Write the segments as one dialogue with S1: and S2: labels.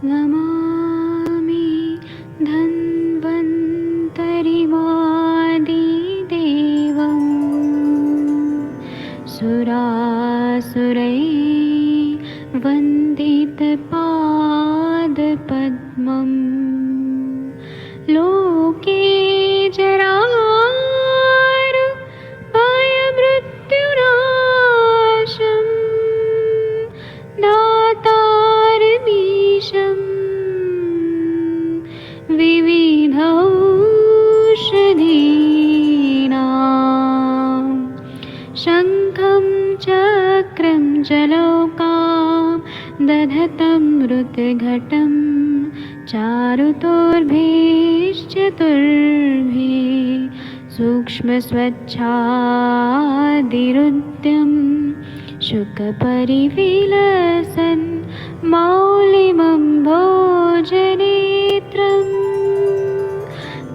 S1: नमामि धन्वन्तरिमादिदेवम् सुरासुरैर्वन्दितपादपद्मम् लोके जरामृत्युनाशम् दातारमीशम् विविधौषधीनां शङ्खं चक्रं जलौकां दधतं मृतघटं चारुतोर्भिश्चतुर्भिः सूक्ष्मस्वच्छादिरुद्यं शुकपरिविलसन् मौलिमं भोजनेत्रम्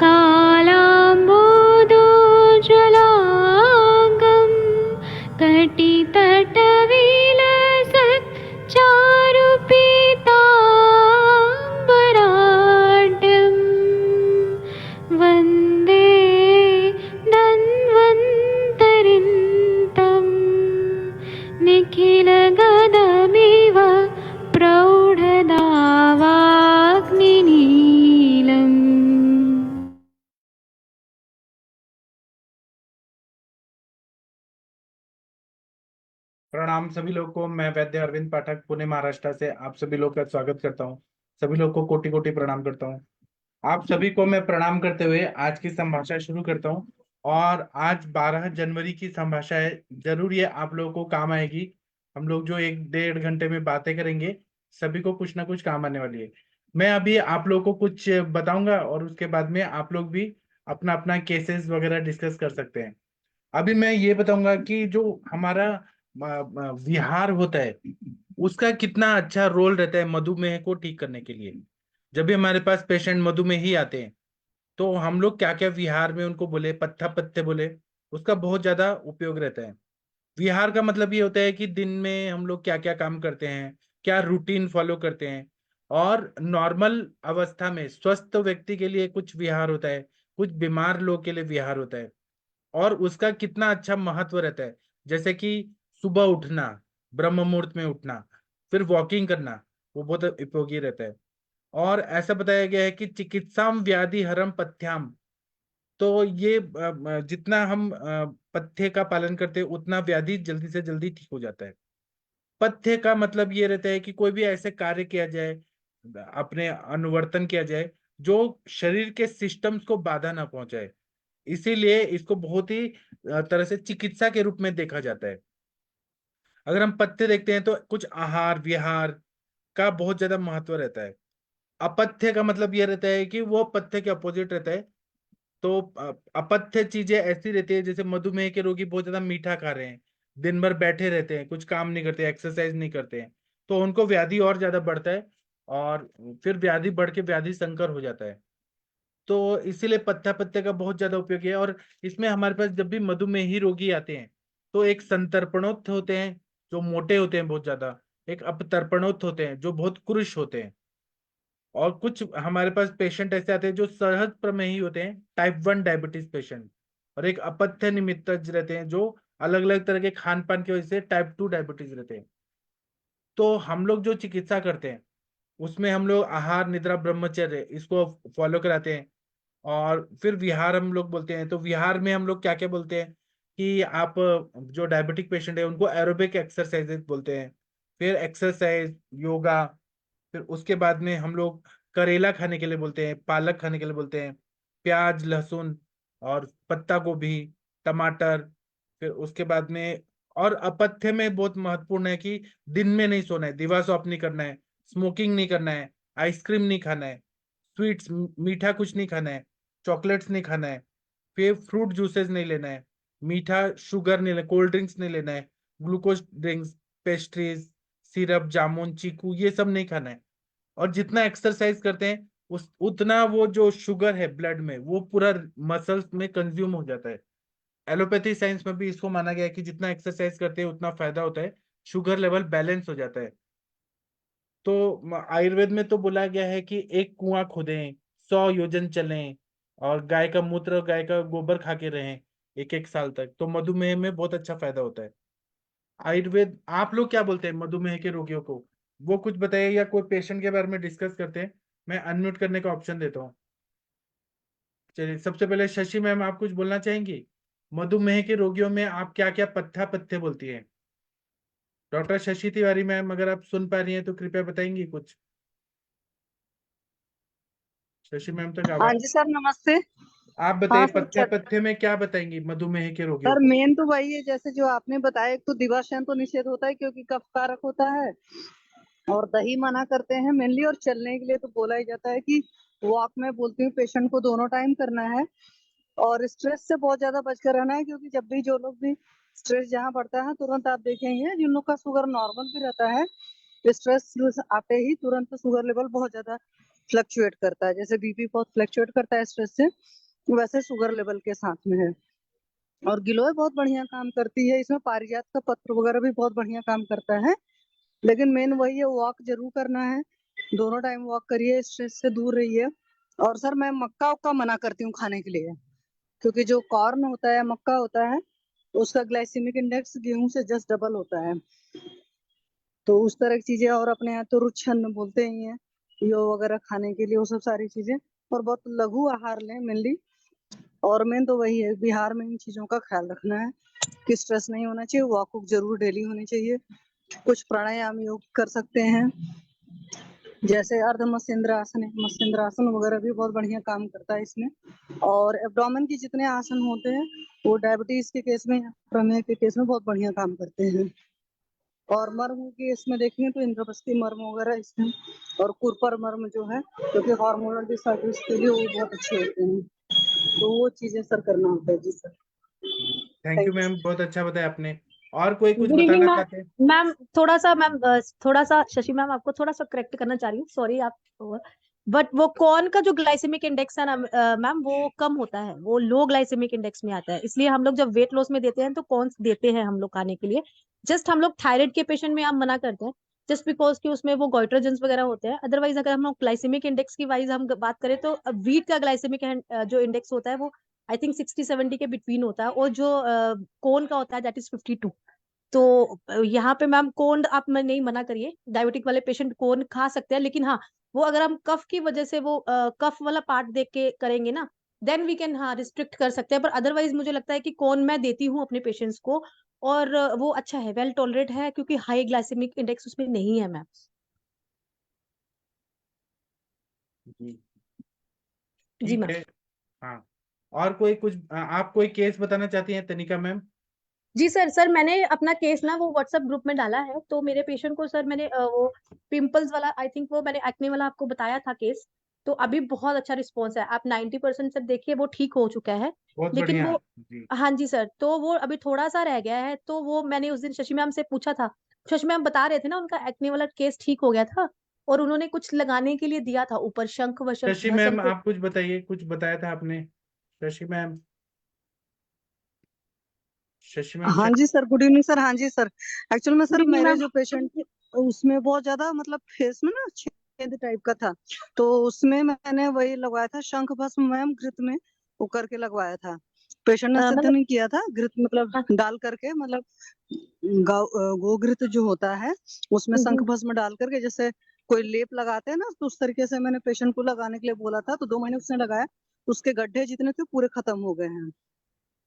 S1: कालाम्बोदोज्ज्वलाङ्गं कटितटविलसत् चारुपीताम्बराढ्यं वन्दे धन्वन्तरिन्तं निखिलगदमिव प्रौढदावाग्निनीलम्।
S2: प्रणाम सभी लोगों को। मैं वैद्य अरविंद पाठक पुणे महाराष्ट्र से आप सभी लोग का स्वागत करता हूं। सभी लोग को कोटि कोटि प्रणाम करता हूं। आप सभी को मैं प्रणाम करते हुए आज की संभाषा शुरू करता हूं। और आज 12 जनवरी की संभाषा है, जरूर ये आप लोगों को काम आएगी। हम लोग जो 1-1.5 घंटे में बातें करेंगे, सभी को कुछ ना कुछ काम आने वाली है। मैं अभी आप लोगों को कुछ बताऊंगा और उसके बाद में आप लोग भी अपना अपना केसेस वगैरह डिस्कस कर सकते हैं। अभी मैं ये बताऊंगा कि जो हमारा विहार होता है, उसका कितना अच्छा रोल रहता है मधुमेह को ठीक करने के लिए। जब भी हमारे पास पेशेंट मधुमेही आते हैं, तो हम लोग क्या क्या विहार में उनको बोले, पत्था पत्ते बोले, उसका बहुत ज्यादा उपयोग रहता है। विहार का मतलब ये होता है कि दिन में हम लोग क्या क्या काम करते हैं, क्या रूटीन फॉलो करते हैं। और नॉर्मल अवस्था में स्वस्थ व्यक्ति के लिए कुछ विहार होता है, कुछ बीमार लोग के लिए विहार होता है, और उसका कितना अच्छा महत्व रहता है। जैसे कि सुबह उठना, ब्रह्म मुहूर्त में उठना, फिर वॉकिंग करना, वो बहुत उपयोगी रहता है। और ऐसा बताया गया है कि चिकित्साम व्याधि हरम पथ्याम। तो ये जितना हम पथ्य का पालन करते हैं, उतना व्याधि जल्दी से जल्दी ठीक हो जाता है। पथ्य का मतलब ये रहता है कि कोई भी ऐसे कार्य किया जाए, अपने अनुवर्तन किया जाए, जो शरीर के सिस्टम्स को बाधा ना पहुंचाए। इसीलिए इसको बहुत ही तरह से चिकित्सा के रूप में देखा जाता है। अगर हम पथ्य देखते हैं तो कुछ आहार विहार का बहुत ज्यादा महत्व रहता है। अपथ्य का मतलब यह रहता है कि वो पथ्य के अपोजिट रहता है। तो अपथ्य चीजें ऐसी रहती है, जैसे मधुमेह के रोगी बहुत ज्यादा मीठा खा रहे हैं, दिन भर बैठे रहते हैं, कुछ काम नहीं करते, एक्सरसाइज नहीं करते हैं, तो उनको व्याधि और ज्यादा बढ़ता है। और फिर व्याधि बढ़ के व्याधि संकर हो जाता है। तो इसीलिए पत्ता पत्ते का बहुत ज्यादा उपयोग है। और इसमें हमारे पास जब भी मधुमेही रोगी आते हैं, तो एक संतर्पणोक्त होते हैं जो मोटे होते हैं बहुत ज्यादा, एक अपतर्पणोक्त होते हैं जो बहुत कृश होते हैं, और कुछ हमारे पास पेशेंट ऐसे आते हैं जो सहज प्रमेही होते हैं, टाइप 1 डायबिटीज पेशेंट, और एक अपथ्य निमित्तज रहते हैं जो अलग अलग तरह के खान पान की वजह से टाइप 2 डायबिटीज रहते हैं। तो हम लोग जो चिकित्सा करते हैं, उसमें हम लोग आहार निद्रा ब्रह्मचर्य इसको फॉलो कराते हैं। और फिर विहार हम लोग बोलते हैं, तो विहार में हम लोग क्या क्या बोलते हैं कि आप जो डायबिटिक पेशेंट है उनको एरोबिक एक्सरसाइजेस बोलते हैं, फिर एक्सरसाइज योगा। फिर उसके बाद में हम लोग करेला खाने के लिए बोलते हैं, पालक खाने के लिए बोलते हैं, प्याज लहसुन और पत्ता गोभी, टमाटर। फिर उसके बाद में, और अपथ्य में बहुत महत्वपूर्ण है कि दिन में नहीं सोना है, दिवा स्वप्न नहीं करना है, स्मोकिंग नहीं करना है, आइसक्रीम नहीं खाना है, स्वीट्स मीठा कुछ नहीं खाना है, चॉकलेट्स नहीं खाना है, फिर फ्रूट जूसेस नहीं लेना है, मीठा शुगर नहीं लेना, कोल्ड ड्रिंक्स नहीं लेना है, ग्लूकोज ड्रिंक्स, पेस्ट्रीज, सिरप, जामुन, चीकू, ये सब नहीं खाना है। और जितना एक्सरसाइज करते हैं, उस उतना वो जो शुगर है ब्लड में, वो पूरा मसल्स में कंज्यूम हो जाता है। एलोपैथी साइंस में भी इसको माना गया है कि जितना एक्सरसाइज करते हैं उतना फायदा होता है, शुगर लेवल बैलेंस हो जाता है। तो आयुर्वेद में तो बोला गया है कि एक कुआं खोदें, 100 योजन चलें, और गाय का मूत्र, गाय का गोबर खा के रहें 1-1 साल तक, तो मधुमेह में बहुत अच्छा फायदा होता है। आयुर्वेद, आप लोग क्या बोलते हैं मधुमेह के रोगियों को, वो कुछ बताइए, या कोई पेशेंट के बारे में डिस्कस करते हैं। मैं अनम्यूट करने का ऑप्शन देता हूँ। चलिए, सबसे पहले शशि मैम, आप कुछ बोलना चाहेंगी? मधुमेह के रोगियों में आप क्या क्या पथ्य पथ्य बोलती हैं? डॉक्टर शशि तिवारी मैम, अगर आप सुन पा रही हैं तो कृपया बताएंगी कुछ। शशि मैम तक
S3: हाँ
S2: आवाज,
S3: जी सर, नमस्ते।
S2: आप
S3: हाँ
S2: बताइए
S3: सर,
S2: पथ्य पथ्य में क्या बताएंगी मधुमेह के रोगियों
S3: सर
S2: को।
S3: मेन तो वही है, जैसे जो आपने बताया, एक तो दिवाशयन तो निषेध होता है क्योंकि कफ कारक होता है, और दही मना करते हैं मेनली, और चलने के लिए तो बोला ही जाता है कि वॉक में बोलती हूँ पेशेंट को दोनों टाइम करना है। और स्ट्रेस से बहुत ज्यादा बचकर रहना है, क्योंकि जब भी जो लोग भी स्ट्रेस जहाँ बढ़ता है, तुरंत आप देखेंगे जिन लोग का शुगर नॉर्मल भी रहता है, स्ट्रेस आते ही तुरंत शुगर लेवल बहुत ज्यादा फ्लक्चुएट करता है। जैसे बीपी बहुत फ्लक्चुएट करता है स्ट्रेस से, वैसे शुगर लेवल के साथ में है। और गिलोय बहुत बढ़िया काम करती है, इसमें पारिजात का पत्र वगैरह भी बहुत बढ़िया काम करता है। लेकिन मेन वही है, वॉक जरूर करना है, दोनों टाइम वॉक करिए, स्ट्रेस से दूर रहिए। और सर मैं मक्का उक्का मना करती हूँ खाने के लिए, क्योंकि जो कॉर्न होता है, मक्का होता है, उसका ग्लाइसेमिक इंडेक्स गेहूं से जस्ट डबल होता है। तो उस तरह की चीजें, और अपने यहाँ तो रुच्छन बोलते ही हैं यो वगैरह खाने के लिए, वो सब सारी चीजें। और बहुत लघु आहार लें मेनली। और मेन तो वही है, बिहार में इन चीजों का ख्याल रखना है कि स्ट्रेस नहीं होना चाहिए, वॉक जरूर डेली होनी चाहिए। कुछ प्राणायाम योग कर सकते हैं, जैसे अर्ध मत्स्येंद्रासन है, मत्स्येंद्रासन वगैरह भी बहुत बढ़िया काम करता है इसमें। और एब्डोमेन के जितने आसन होते हैं, वो डायबिटीज के केस में, प्रमेह के केस में बहुत बढ़िया काम करते हैं। और मर्म के इसमें देखेंगे तो इंद्रप्रस्थी मर्म वगैरह इसमें, और कुरपर मर्म जो है, क्योंकि हार्मोनल डिसऑर्डर्स के लिए वो बहुत अच्छे होते हैं। तो वो चीजें सर करना होता है। जी sir,
S2: thank you
S3: thank
S2: ma'am, बहुत अच्छा बताया आपने। और कोई कुछ
S4: गुड इवनिंग
S2: बताना
S4: मैम।
S2: चाहते हैं?
S4: मैम थोड़ा सा, मैम थोड़ा सा शशि मैम, आपको थोड़ा सा करेक्ट करना चाह रही हूँ, सॉरी आप। बट वो कॉर्न का जो ग्लाइसेमिक इंडेक्स है ना मैम, वो कम होता है, वो लो ग्लाइसेमिक इंडेक्स में आता है। इसलिए हम लोग जब वेट लॉस में देते हैं तो कॉर्न देते हैं हम लोग खाने के लिए। जस्ट हम लोग थायराइड के पेशेंट में हम मना करते हैं, जस्ट बिकॉज कि उसमें वो गोइट्रोजेंस वगैरह होते हैं। अदरवाइज अगर हम लोग ग्लाइसेमिक इंडेक्स की वाइज हम बात करें तो वीट का ग्लाइसेमिक जो इंडेक्स होता है वो आई थिंक 60-70 के बिटवीन होता है, और जो कोन का होता है दैट इज 52। तो यहाँ पे मैम कोन आप नहीं मना करिए, डायबिटिक वाले पेशेंट कोन खा सकते हैं, लेकिन हाँ, वो अगर हम कफ की वजह से वो कफ वाला पार्ट देख के करेंगे ना, देन वी कैन हाँ रिस्ट्रिक्ट कर सकते हैं। पर अदरवाइज मुझे लगता है कि कोन मैं देती हूँ अपने पेशेंट्स को, और वो अच्छा है, वेल टॉलरेट है, क्योंकि हाई ग्लाइसेमिक इंडेक्स उसमें नहीं है मैम।
S2: जी,
S4: जी
S2: ठीक
S4: मैम।
S2: है। हाँ, और कोई कुछ आप कोई केस बताना चाहती हैं तनिका मैम?
S4: जी सर, मैंने अपना केस ना वो व्हाट्सएप ग्रुप में डाला है। तो मेरे पेशेंट को सर मैंने वो पिंपल्स वाला, आई थिंक वो मैंने एक्ने वाला आपको बताया था केस। तो अभी बहुत अच्छा रिस्पॉन्स है, आप 90% सर देखिए वो ठीक हो चुका है।
S2: बहुत
S4: लेकिन
S2: बढ़िया
S4: वो,
S2: जी।
S4: हाँ जी सर, तो वो अभी थोड़ा सा रह गया है। तो वो मैंने उस दिन शशि मैम से पूछा था, शशि मैम बता रहे थे ना उनका एक्ने वाला केस ठीक हो गया था, और उन्होंने कुछ लगाने के लिए दिया था ऊपर, शंख वशम
S2: शशि
S4: भस्म
S2: मैम,
S4: कुछ।
S2: आप कुछ बताइए, कुछ बताया था आपने। शशि मैम, शशि मैम
S3: हाँ
S2: शायद।
S3: जी सर, गुड इवनिंग सर। हाँ जी सर, एक्चुअल में
S4: गुड
S3: सर
S4: इवनिंग
S3: मेरे
S4: मैम।
S3: जो पेशेंट थे, उसमें बहुत ज्यादा मतलब फेस में ना छेद टाइप का था। तो उसमें मैंने वही लगवाया था, शंख भस्म मैम घृत में वो करके लगवाया था। पेशेंट ने सिद्ध
S4: मतलब
S3: नहीं किया था, घृत मतलब
S4: हाँ,
S3: डाल करके, मतलब गोघृत जो होता है, उसमें शंख भस्म डाल करके, जैसे कोई लेप लगाते हैं ना, तो उस तरीके से मैंने पेशेंट को लगाने के लिए बोला था। तो 2 महीने उसने लगाया, उसके गड्ढे जितने थे पूरे खत्म हो गए हैं।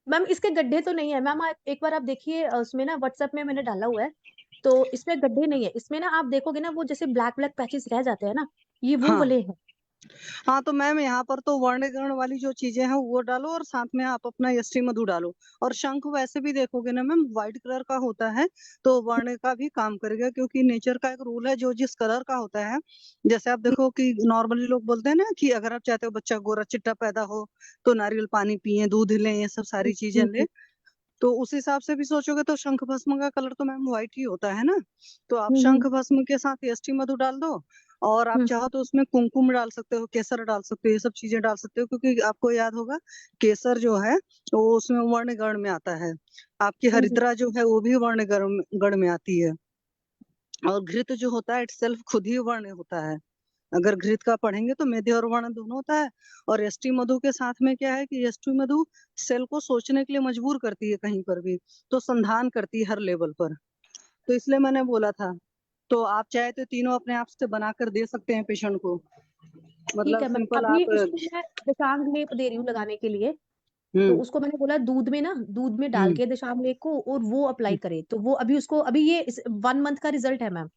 S4: मैम इसके गड्ढे तो नहीं है मैम, एक बार आप देखिए उसमें ना व्हाट्सएप में मैंने डाला हुआ है। तो इसमें गड्ढे नहीं है, इसमें ना आप देखोगे ना वो जैसे ब्लैक ब्लैक पैचेस रह जाते हैं ना, ये वो
S3: हाँ
S4: वाले हैं।
S3: हाँ, तो मैम यहाँ पर तो वर्णगण वाली जो चीजें हैं वो डालो, और साथ में आप अपना यष्टि मधु डालो। और शंख वैसे भी देखोगे ना मैम, व्हाइट कलर का होता है, तो वर्ण का भी काम करेगा, क्योंकि नेचर का एक रूल है, जो जिस कलर का होता है, जैसे आप देखो कि नॉर्मली लोग बोलते हैं ना कि अगर आप चाहते हो बच्चा गोरा चिट्टा पैदा हो, तो नारियल पानी पिए, दूध लें, ये सब सारी चीजें लें। तो उस हिसाब से भी सोचोगे तो शंख भस्म का कलर तो मैम व्हाइट ही होता है ना। तो आप शंख भस्म के साथ यष्टि मधु डाल दो, और आप चाहो तो उसमें कुमकुम डाल सकते हो, केसर डाल सकते हो, ये सब चीजें डाल सकते हो, क्योंकि आपको याद होगा केसर जो है वो उसमें वर्ण गण में आता है। आपकी हरिद्रा जो है वो भी वर्ण गण में आती है। और घृत जो होता है इटसेल्फ खुद ही वर्ण होता है। अगर घृत का पढ़ेंगे तो मेध्य और वर्ण दोनों होता है। और यष्टि मधु के साथ में क्या है कि यष्टि मधु सेल को सोचने के लिए मजबूर करती है कहीं पर भी, तो संधान करती है हर लेवल पर। तो इसलिए मैंने बोला था, तो आप चाहे तो तीनों अपने आप से बनाकर दे सकते हैं पेशेंट को,
S4: ठीक
S3: मतलब
S4: है मैम,
S3: सिंपल
S4: अभी
S3: आप।
S4: उसको मैं दशांग लेप दे रही हूँ लगाने के लिए। तो
S3: हम्म
S4: उसको मैंने बोला दूध में डाल
S3: हम्म
S4: के दशांग लेप को और वो अप्लाई करे, तो वो अभी उसको अभी ये 1 मंथ का रिजल्ट है मैम,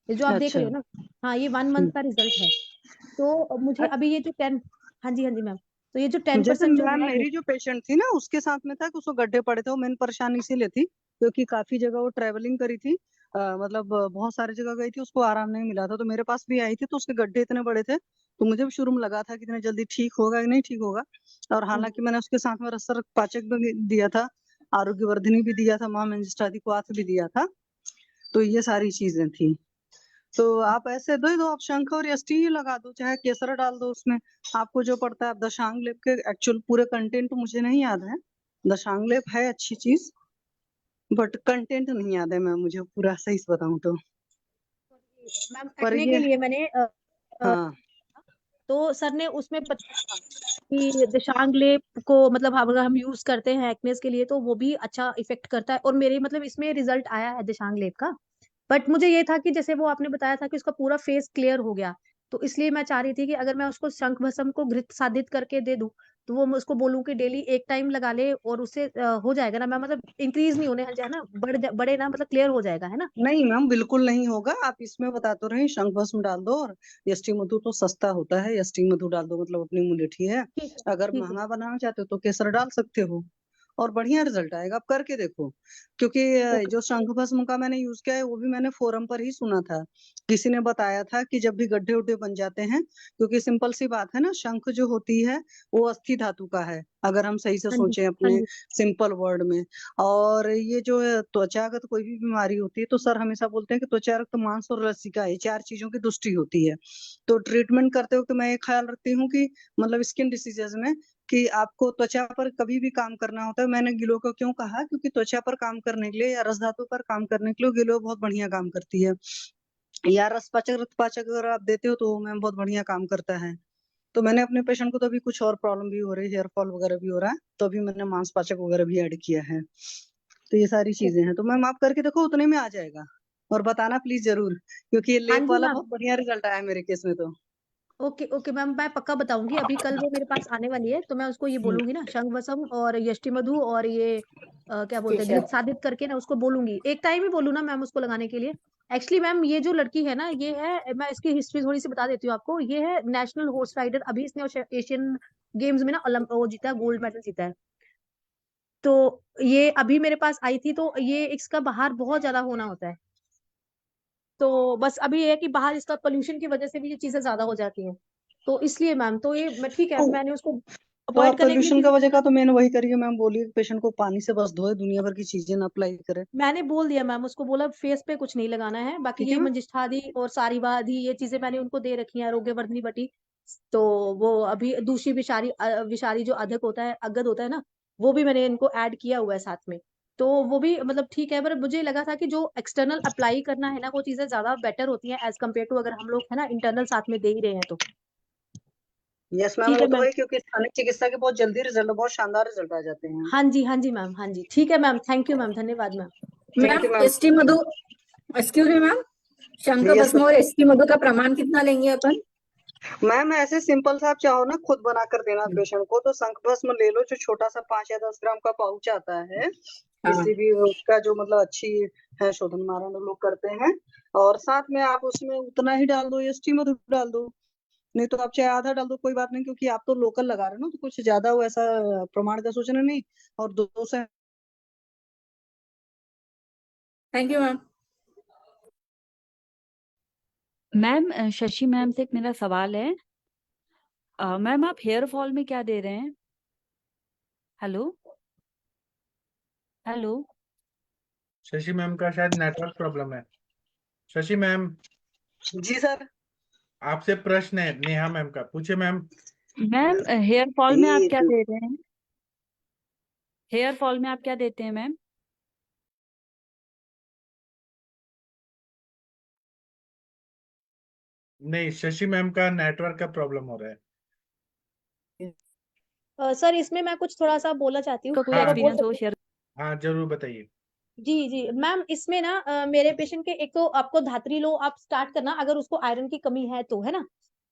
S4: ये जो आप देख
S3: अच्छा।
S4: रहे हो ना। हाँ, ये 1 मंथ का रिजल्ट है। तो मुझे अभी ये जो 10, हाँ जी हाँ जी मैम, तो ये जो टेन
S3: जैसे
S4: परसेंट जो
S3: मैम
S4: है ये,
S3: मेरी जो पेशेंट थी ना उसके साथ में था कि उसको गड्ढे पड़े थे, वो मेन परेशानी इसीलिए थी क्योंकि काफी जगह वो ट्रेवलिंग करी थी, मतलब बहुत सारी जगह गई थी, उसको आराम नहीं मिला था, तो मेरे पास भी आई थी, तो उसके गड्ढे इतने बड़े थे, तो मुझे भी शुरू में लगा था कि इतने जल्दी ठीक होगा कि नहीं ठीक होगा। और हालांकि मैंने उसके साथ में रसर पाचक भी दिया था, आरोग्यवर्धिनी भी दिया था, माँ मंजिष्ठादि क्वाथ भी दिया था, तो ये सारी चीजें थी। तो आप ऐसे दो आप शंख और यष्टि ही लगा दो, चाहे केसर डाल दो उसमें, आपको जो पड़ता है। आप दशांग लेप के एक्चुअल पूरे कंटेंट मुझे नहीं याद है, दशांग लेप है अच्छी चीज, बट कंटेंट नहीं याद है मैम मुझे पूरा, सही से बताऊं तो।
S4: मैम
S3: पर
S4: एक्ने
S3: ये,
S4: के लिए मैंने
S3: हाँ
S4: तो सर ने उसमें बताया था कि दिशांग लेप को मतलब अगर हम यूज करते हैं एक्नेस के लिए तो वो भी अच्छा इफेक्ट करता है, और मेरे मतलब इसमें रिजल्ट आया है दिशांग लेप का। बट मुझे ये था कि जैसे वो आपने बताया था कि उसका पूरा फेस क्लियर हो गया, तो इसलिए मैं चाह रही थी कि अगर मैं उसको शंख भस्म को घृत साधित करके दे दूं, तो वो मैं उसको बोलूं कि डेली एक टाइम लगा ले और उससे हो जाएगा ना मैं, मतलब इंक्रीज नहीं होने है ना, बढ़े ना, मतलब क्लियर हो जाएगा, है ना।
S3: नहीं मैम बिल्कुल नहीं होगा, आप इसमें बता तो रहे हैं, शंख भस्म डाल दो, और यष्टि मधु तो सस्ता होता है, यष्टि मधु डाल दो, मतलब अपनी मुलेठी है।
S4: ठीक है
S3: अगर
S4: ठीक है।
S3: महंगा बनाना चाहते हो तो केसर डाल सकते हो, और बढ़िया रिजल्ट आएगा, आप करके देखो। क्योंकि
S4: ओके।
S3: जो शंख भस्म का मैंने यूज किया है वो भी मैंने फोरम पर ही सुना था, किसी ने बताया था कि जब भी गड्ढे उड्ढे बन जाते हैं, क्योंकि सिंपल सी बात है ना, शंख जो होती है वो अस्थि धातु का है, अगर हम सही से
S4: हाँ जी
S3: सोचें
S4: हाँ
S3: अपने
S4: जी।
S3: सिंपल वर्ड में। और ये जो है त्वचागत कोई भी बीमारी होती है, तो सर हमेशा बोलते हैं कि त्वचा, रक्त, मांस और लसिका, ये चार चीजों की दृष्टि होती है। तो ट्रीटमेंट करते वक्त मैं ये ख्याल रखती हूँ कि मतलब स्किन डिसीजेज में कि आपको त्वचा पर कभी भी काम करना होता है। मैंने गिलो को क्यों कहा, क्योंकि त्वचा पर काम करने के लिए या रस धातु पर काम करने के लिए गिलो बहुत बढ़िया काम करती है, या रस पाचक रक्त पाचक अगर आप देते हो तो मैम बहुत बढ़िया काम करता है। तो मैंने अपने पेशेंट को तो अभी कुछ और प्रॉब्लम भी हो रही है, हेयर फॉल वगैरह भी हो रहा है, तो अभी मैंने मांस पाचक वगैरह भी ऐड किया है। तो ये सारी चीजें हैं, तो मैम आप करके देखो, उतने में आ जाएगा। और बताना प्लीज जरूर, क्योंकि ये
S4: हाँ
S3: लेप
S4: जी
S3: वाला
S4: मैम।
S3: बहुत बढ़िया रिजल्ट आया है मेरे केस में तो।
S4: ओके ओके मैम, मैं पक्का बताऊंगी, अभी कल वो मेरे पास आने वाली है तो मैं उसको ये
S3: हम्म,
S4: बोलूंगी ना, शंख वसम और यष्टि मधु और ये क्या बोलते हैं, घृत साधित करके ना उसको बोलूंगी, एक टाइम ही बोलूँ ना मैम उसको लगाने के लिए। एक्चुअली मैम ये जो लड़की है ना, ये है, मैं इसकी हिस्ट्री थोड़ी सी बता देती हूँ आपको, ये है नेशनल हॉर्स राइडर, अभी इसने एशियन गेम्स में ना वो जीता है, गोल्ड मेडल जीता है। तो ये अभी मेरे पास आई थी, तो ये इसका बाहर बहुत ज्यादा होना होता है, तो बस अभी ये है कि बाहर इसका पोल्यूशन की वजह से भी ये चीजें ज्यादा हो जाती हैं, तो इसलिए मैम, तो ये मैं ठीक है,
S3: तो,
S4: मैंने उसको
S3: तो
S4: अवॉइड
S3: आप
S4: करने के
S3: पोल्यूशन
S4: लिए
S3: का वजह का तो मैंने वही करिए मैम, बोलिए पेशेंट को पानी से बस धोए, दुनिया भर की चीजें ना अप्लाई करे।
S4: मैंने बोल दिया मैम, उसको बोला फेस पे कुछ नहीं लगाना है, बाकी
S3: ठीक है
S4: यही
S3: मैम।
S4: मंजिष्ठादि और सारीबाद ही ये चीजें मैंने उनको दे रखी हैं, आरोग्यवर्धनी बटी। तो वो अभी दूसरी विषारी विषारी जो अधक होता है, अगद होता है ना, वो भी मैंने इनको ऐड किया हुआ है साथ में, तो वो भी मतलब ठीक है, पर मुझे लगा था कि जो एक्सटर्नल अप्लाई करना है ना, वो चीजें ज्यादा बेटर होती हैं एज कम्पेयर टू अगर हम लोग है ना इंटरनल साथ में दे ही रहे हैं तो।
S3: यस मैम,
S4: ठीक
S3: वो
S4: है
S3: तो
S4: मैम।
S3: वही, क्योंकि स्थानिक चिकित्सा के बहुत जल्दी रिजल्ट, बहुत शानदार रिजल्ट आ जाते हैं।
S4: हाँ जी मैम, हाँ जी, ठीक है मैम, थैंक यू मैम, धन्यवाद ma'am.
S3: Thank
S5: ma'am
S3: you ma'am.
S5: ST Madhu, excuse me ma'am, Shankar
S3: yes
S5: भस्म और एसटी मधु का प्रमाण कितना लेंगे अपन?
S3: मैम, ऐसे सिंपल सा आप चाहो ना खुद बना कर देना पेशेंट को, तो शंख भस्म ले लो, जो छोटा सा 5 या 10 ग्राम का पाउच आता है,
S5: हाँ।
S3: किसी भी उसका जो मतलब अच्छी है शोधन मारण लोग करते हैं, और साथ में आप उसमें उतना ही डाल दो, एसटी मधु डाल दो, नहीं तो आप चाहे आधा डाल दो, कोई बात नहीं, क्योंकि आप तो लोकल लगा रहे हो ना, तो कुछ ज्यादा वो ऐसा प्रमाण का सोचना नहीं। और 2 से
S5: thank you ma'am.
S6: Ma'am Shashi ma'am से एक मेरा सवाल है। मैम आप हेयर फॉल में क्या दे रहे हैं? Hello hello.
S2: शशि मैम का शायद नेटवर्क प्रॉब्लम है। शशि मैम,
S3: जी सर।
S2: आपसे प्रश्न है नेहा मैम का, पूछे मैम।
S6: मैम हेयर फॉल में आप क्या
S3: एक
S6: दे रहे हैं? हेयर फॉल में आप क्या देते हैं मैम?
S2: नहीं, शशि मैम का नेटवर्क का प्रॉब्लम हो रहा है।
S4: सर इसमें मैं कुछ थोड़ा सा बोलना चाहती हूँ,
S6: तो कोई
S2: हाँ।
S4: अगर बोल
S6: एक्सपीरियंस हो
S4: सकते
S6: शेयर।
S2: हाँ, जरूर बताइए।
S4: जी जी मैम, इसमें ना मेरे पेशेंट के एक तो आपको धात्री लो आप स्टार्ट करना अगर उसको आयरन की कमी है तो, है ना।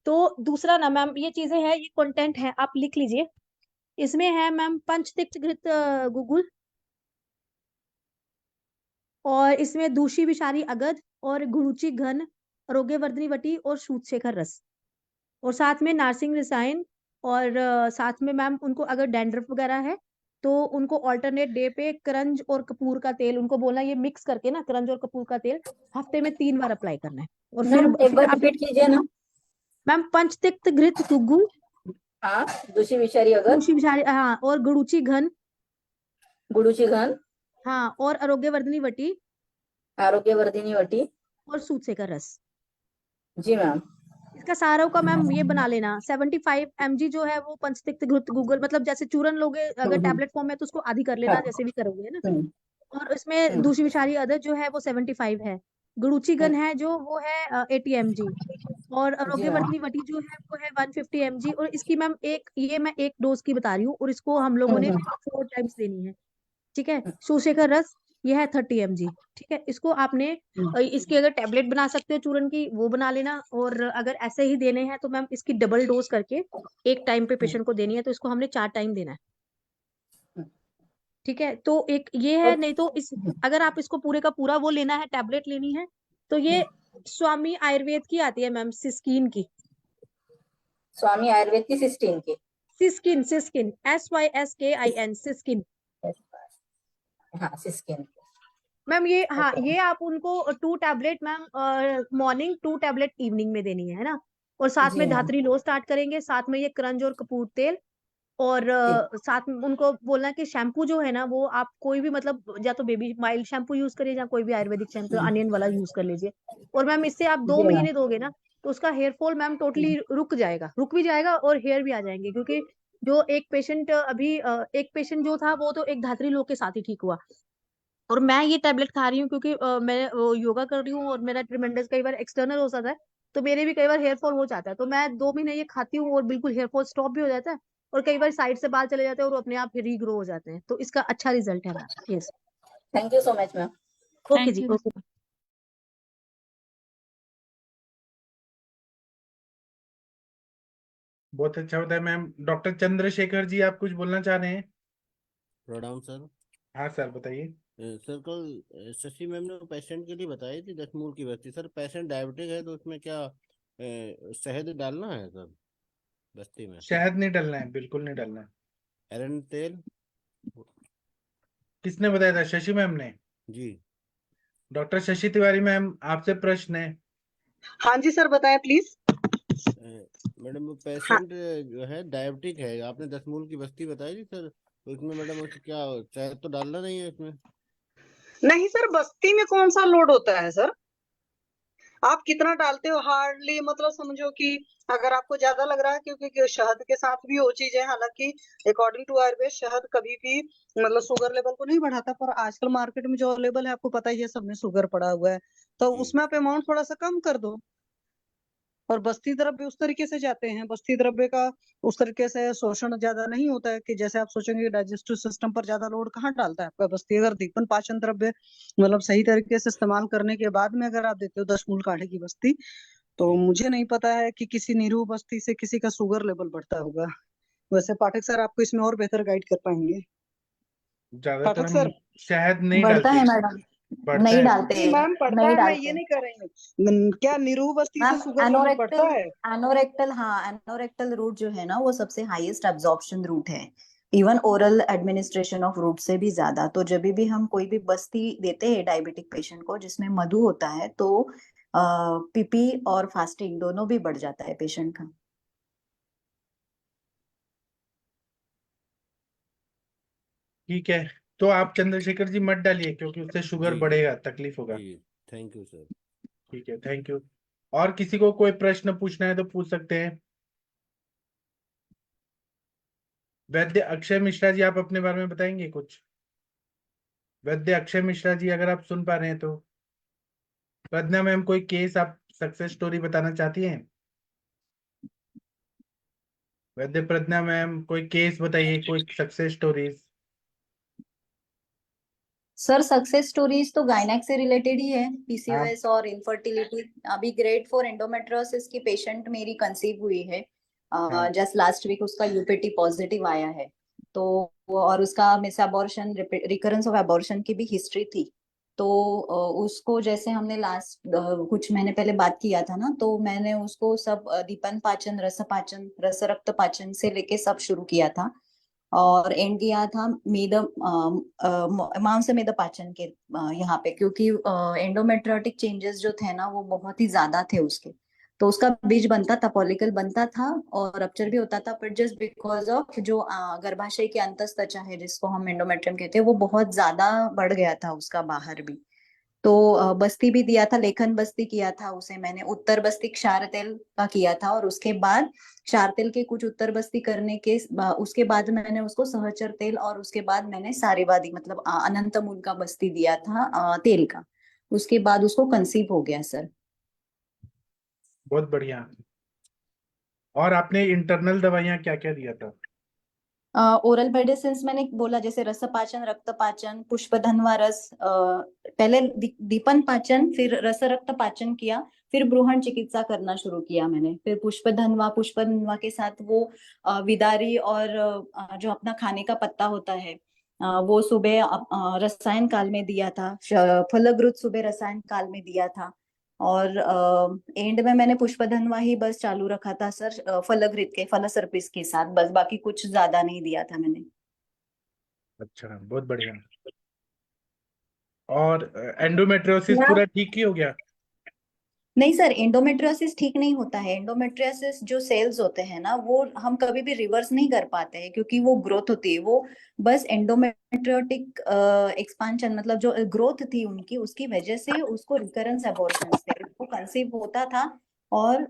S4: तो दूसरा ना मैम ये चीजें हैं, ये कंटेंट है, आप लिख लीजिए। इसमें है मैम पंचतिक्त घृत गुगुल, और इसमें दूषी विषारी अगध, और गुरुचि घन, आरोग्यवर्धिनी वटी, और सूतशेखर रस, और साथ में नारसिंग रसायन। और साथ में मैम उनको अगर डैंड्रफ वगैरह है तो उनको ऑल्टरनेट डे पे करंज और कपूर का तेल, उनको बोलना ये मिक्स करके ना करंज और कपूर का तेल हफ्ते में 3 बार अप्लाई करना है। और
S5: मैम एक
S4: फिर
S5: बार
S4: आप
S5: रिपीट कीजिए ना।
S4: मैम पंचतिक्त घृत गुग्गु,
S5: हाँ, दूषी विषारी अगर,
S4: दूषी विषारी, हाँ, और गुरुचि घन,
S5: गुड़ूची घन,
S4: हाँ, और आरोग्यवर्धिनी वटी,
S5: आरोग्यवर्धिनी वटी।
S4: और सूतशेखर रस।
S5: जी मैम।
S4: इसका सारा का मैम ये बना लेना 75 mg जो है वो पंचतिक्त घृत गूगल, मतलब जैसे चूरन लोगे अगर
S5: हम्म।
S4: टैबलेट फॉर्म में तो उसको आधी कर लेना
S5: हाँ।
S4: जैसे भी करोगे, है ना।
S5: हम्म।
S4: और इसमें दूसरी विषारी अदर जो है वो 75 है। गुरुचिगन है जो वो है 80 mg, और
S5: जी मैम।
S4: आरोग्यवर्धिनी वटी जो है वो है 150 mg। और इसकी मैम ये मैं एक डोज की बता रही हूँ, और इसको हम लोगों ने 4 टाइम्स देनी है, ठीक है। सूशेखर रस ये है 30 mg, ठीक है। इसको आपने इसकी अगर टैबलेट बना सकते हो चूरन की वो बना लेना, और अगर ऐसे ही देने हैं तो मैम इसकी डबल डोज करके एक टाइम पे पेशेंट को देनी है, तो इसको हमने 4 टाइम देना है, ठीक है। तो एक ये है, नहीं तो इस अगर आप इसको पूरे का पूरा वो लेना है टैबलेट लेनी है तो ये स्वामी आयुर्वेद की आती है मैम, सिस्कीन की,
S5: स्वामी आयुर्वेद की सिस्टीन की।
S4: Siskin, siskin, SYSKIN, siskin.
S5: हाँ, सिस्किन।
S4: मैम ये, हाँ,
S5: ओके।
S4: ये आप उनको 2 tablet ma'am morning, 2 tablet evening में देनी है ना। और साथ
S5: जी
S4: में
S5: मैम।
S4: धात्री लो स्टार्ट करेंगे, साथ में ये करंज और कपूर तेल। और
S5: ठीक।
S4: साथ में उनको बोलना कि शैम्पू जो है ना वो आप कोई भी, मतलब या तो बेबी माइल्ड शैम्पू यूज करिए या कोई भी आयुर्वेदिक शैम्पू अनियन वाला यूज कर लीजिए। और मैम इससे आप 2
S5: जी मैम।
S4: महीने दोगे ना तो उसका हेयर फॉल मैम टोटली रुक जाएगा, रुक भी जाएगा, और हेयर भी आ जाएंगे। क्योंकि जो एक पेशेंट अभी एक पेशेंट जो था वो तो एक धात्री लो के साथ ही ठीक हुआ। और मैं ये टैबलेट खा रही हूँ क्योंकि मैं योगा कर रही हूँ और मेरा ट्रिमेंडस कई बार एक्सटर्नल हो जाता है, तो मेरे भी कई बार हेयर फॉल हो जाता है। तो मैं 2 महीने ये खाती हूँ और बिल्कुल हेयर फॉल स्टॉप भी हो जाता है। और कई बार साइड से बाल चले जाते हैं और अपने आप रीग्रो हो जाते हैं, तो इसका अच्छा रिजल्ट है ma'am. Yes,
S5: thank you so much ma'am.
S4: Okay
S6: thank
S4: जी,
S6: यू।
S4: ओके।
S2: बहुत अच्छा होता है मैम। डॉक्टर चंद्रशेखर जी, आप कुछ बोलना चाह रहे हैं?
S7: प्रणाम सर।
S2: हाँ सर, बताइए।
S7: सर कल शशि मैम ने पेशेंट के लिए बताई थी 10 मूल की बस्ती। सर पेशेंट डायबिटिक है तो उसमें क्या शहद डालना है सर बस्ती में?
S2: शहद नहीं डलना है, बिल्कुल नहीं डलना है।
S7: एरंड तेल?
S2: किसने बताया था? शशि मैम ने।
S7: जी।
S2: डॉक्टर शशि तिवारी मैम, आपसे प्रश्न है।
S3: हाँ जी सर, बताएं प्लीज।
S7: मैडम वो
S3: हाँ,
S7: पेशेंट जो है डायबिटिक है, आपने 10 मूल की बस्ती बताई थी सर, तो उसमें मैडम उसे क्या शहद तो डालना नहीं है उसमें?
S3: नहीं सर, बस्ती में कौन सा लोड होता है सर? आप कितना डालते हो? हार्डली, मतलब समझो कि अगर आपको ज्यादा लग रहा है, क्योंकि शहद के साथ भी वो चीज है, हालांकि अकॉर्डिंग टू आयुर्वेद शहद कभी भी मतलब शुगर लेवल को नहीं बढ़ाता, पर आजकल मार्केट में जो अवेलेबल है आपको पता ही है, सब में शुगर पड़ा हुआ है, तो
S7: जी।
S3: उसमें आप अमाउंट थोड़ा सा कम कर दो। और बस्ती द्रव्य उस तरीके से जाते हैं, बस्ती द्रव्य का उस तरीके से शोषण ज्यादा नहीं होता है कि जैसे आप सोचेंगे डाइजेस्टिव सिस्टम पर ज्यादा लोड कहाँ डालता है आपका बस्ती। अगर दीपन पाचन द्रव्य मतलब सही तरीके से इस्तेमाल करने के बाद में अगर आप देते हो 10 मूल काढ़े की बस्ती, तो
S7: जी।
S3: मुझे नहीं पता है कि किसी निरूह बस्ती से किसी का शुगर लेवल बढ़ता होगा। वैसे पाठक सर आपको इसमें और बेहतर गाइड कर पाएंगे।
S2: ज्यादातर
S3: पाठक
S2: हम
S3: सर।
S2: शहद नहीं
S8: बढ़ता
S2: डालते।
S8: है मैडम,
S2: बढ़ता
S8: नहीं
S2: है।
S8: डालते,
S3: नहीं मैम, बढ़ता
S8: नहीं
S3: है, मैं ये
S8: डालते
S3: नहीं कर रही हूँ। क्या निरूह बस्ती से
S8: मैम।
S3: शुगर लेवल बढ़ता
S8: एनोरेक्टल,
S3: है?
S8: एनोरेक्टल, हाँ, एनोरेक्टल रूट जो है ना वो सबसे हाईएस्ट एब्जॉर्प्शन रूट है, even oral administration of route से भी ज्यादा। तो जब भी हम कोई भी बस्ती देते हैं डायबिटिक पेशेंट को जिसमें मधु होता है तो पीपी और फास्टिंग दोनों भी बढ़ जाता है पेशेंट का।
S2: ठीक है, तो आप चंद्रशेखर जी मत डालिए क्योंकि उससे शुगर
S7: जी।
S2: बढ़ेगा, तकलीफ होगा।
S7: जी। Thank you sir.
S2: ठीक है, थैंक यू। और किसी को कोई प्रश्न पूछना है तो पूछ सकते हैं। वैद्य अक्षय मिश्रा जी, आप अपने बारे में बताएंगे कुछ? वैद्य अक्षय मिश्रा जी, अगर आप सुन पा रहे हैं तो। वैद्य मैम, कोई केस आप सक्सेस स्टोरी बताना चाहती हैं? वैद्य प्रज्ञा मैम, कोई केस बताइए, कोई success stories.
S8: Sir success stories तो गायनेक से रिलेटेड ही है,
S2: हाँ।
S8: पीसीओएस और इनफर्टिलिटी। अभी ग्रेड 4 एंडोमेट्रियोसिस की पेशेंट मेरी कंसीव हुई है,
S2: हाँ।
S8: जस्ट लास्ट वीक उसका यूपीटी पॉजिटिव आया है। तो और उसका miss abortion, recurrence of abortion की भी हिस्ट्री थी। तो उसको जैसे हमने लास्ट कुछ महीने पहले बात किया था ना, तो मैंने उसको सब दीपन पाचन, रस पाचन, रस रक्त पाचन से लेके सब शुरू किया था। और एंड किया था मेद मांस मेद पाचन के यहाँ पे, क्योंकि एंडोमेट्रियोटिक चेंजेस जो थे ना वो बहुत ही ज्यादा थे उसके। तो उसका बीज बनता था, पॉलिकल बनता था और रप्चर भी होता था, पर जस्ट बिकॉज ऑफ जो गर्भाशय की अंतस्त्वचा है जिसको हम एंडोमेट्रियम कहते हैं, वो बहुत ज्यादा बढ़ गया था उसका बाहर भी। तो बस्ती भी दिया था, लेखन बस्ती किया था उसे मैंने, उत्तर बस्ती क्षार तेल का किया था, और उसके बाद क्षार तेल के कुछ उत्तर बस्ती करने के उसके बाद मैंने उसको सहचर तेल, और उसके बाद मैंने सारेवादी मतलब अनंत मूल का बस्ती दिया था तेल का। उसके बाद उसको कंसीव हो गया सर।
S2: बहुत बढ़िया। और आपने इंटरनल दवाइयाँ क्या क्या दिया था?
S8: ओरल मेडिसिन मैंने बोला, जैसे रस पाचन, रक्त पाचन, पुष्पधनवा रस, पहले दीपन पाचन, फिर रस रक्त पाचन किया, फिर ब्रूहण चिकित्सा करना शुरू किया मैंने, फिर पुष्पधनवा के साथ वो विदारी और जो अपना खाने का पत्ता होता है वो सुबह रसायन काल में दिया था, फलग्रुत सुबह रसायन काल में दिया था। और एंड में मैंने पुष्पधनवा ही बस चालू रखा था सर, फलग्रित के फलसर्पिस के साथ, बस बाकी कुछ ज्यादा नहीं दिया था मैंने।
S2: अच्छा, बहुत बढ़िया। और एंडोमेट्रियोसिस
S5: मैम
S2: पूरा ठीक ही हो गया?
S8: नहीं सर, एंडोमेट्रियोसिस ठीक नहीं होता है। एंडोमेट्रियोसिस जो सेल्स होते हैं ना, वो हम कभी भी रिवर्स नहीं कर पाते हैं, क्योंकि वो ग्रोथ होती है, वो बस एंडोमेट्रियोटिक एक्सपांशन मतलब जो ग्रोथ थी उनकी, उसकी वजह से उसको रिकरेंस अबॉर्शन थे, वो कंसीव होता था और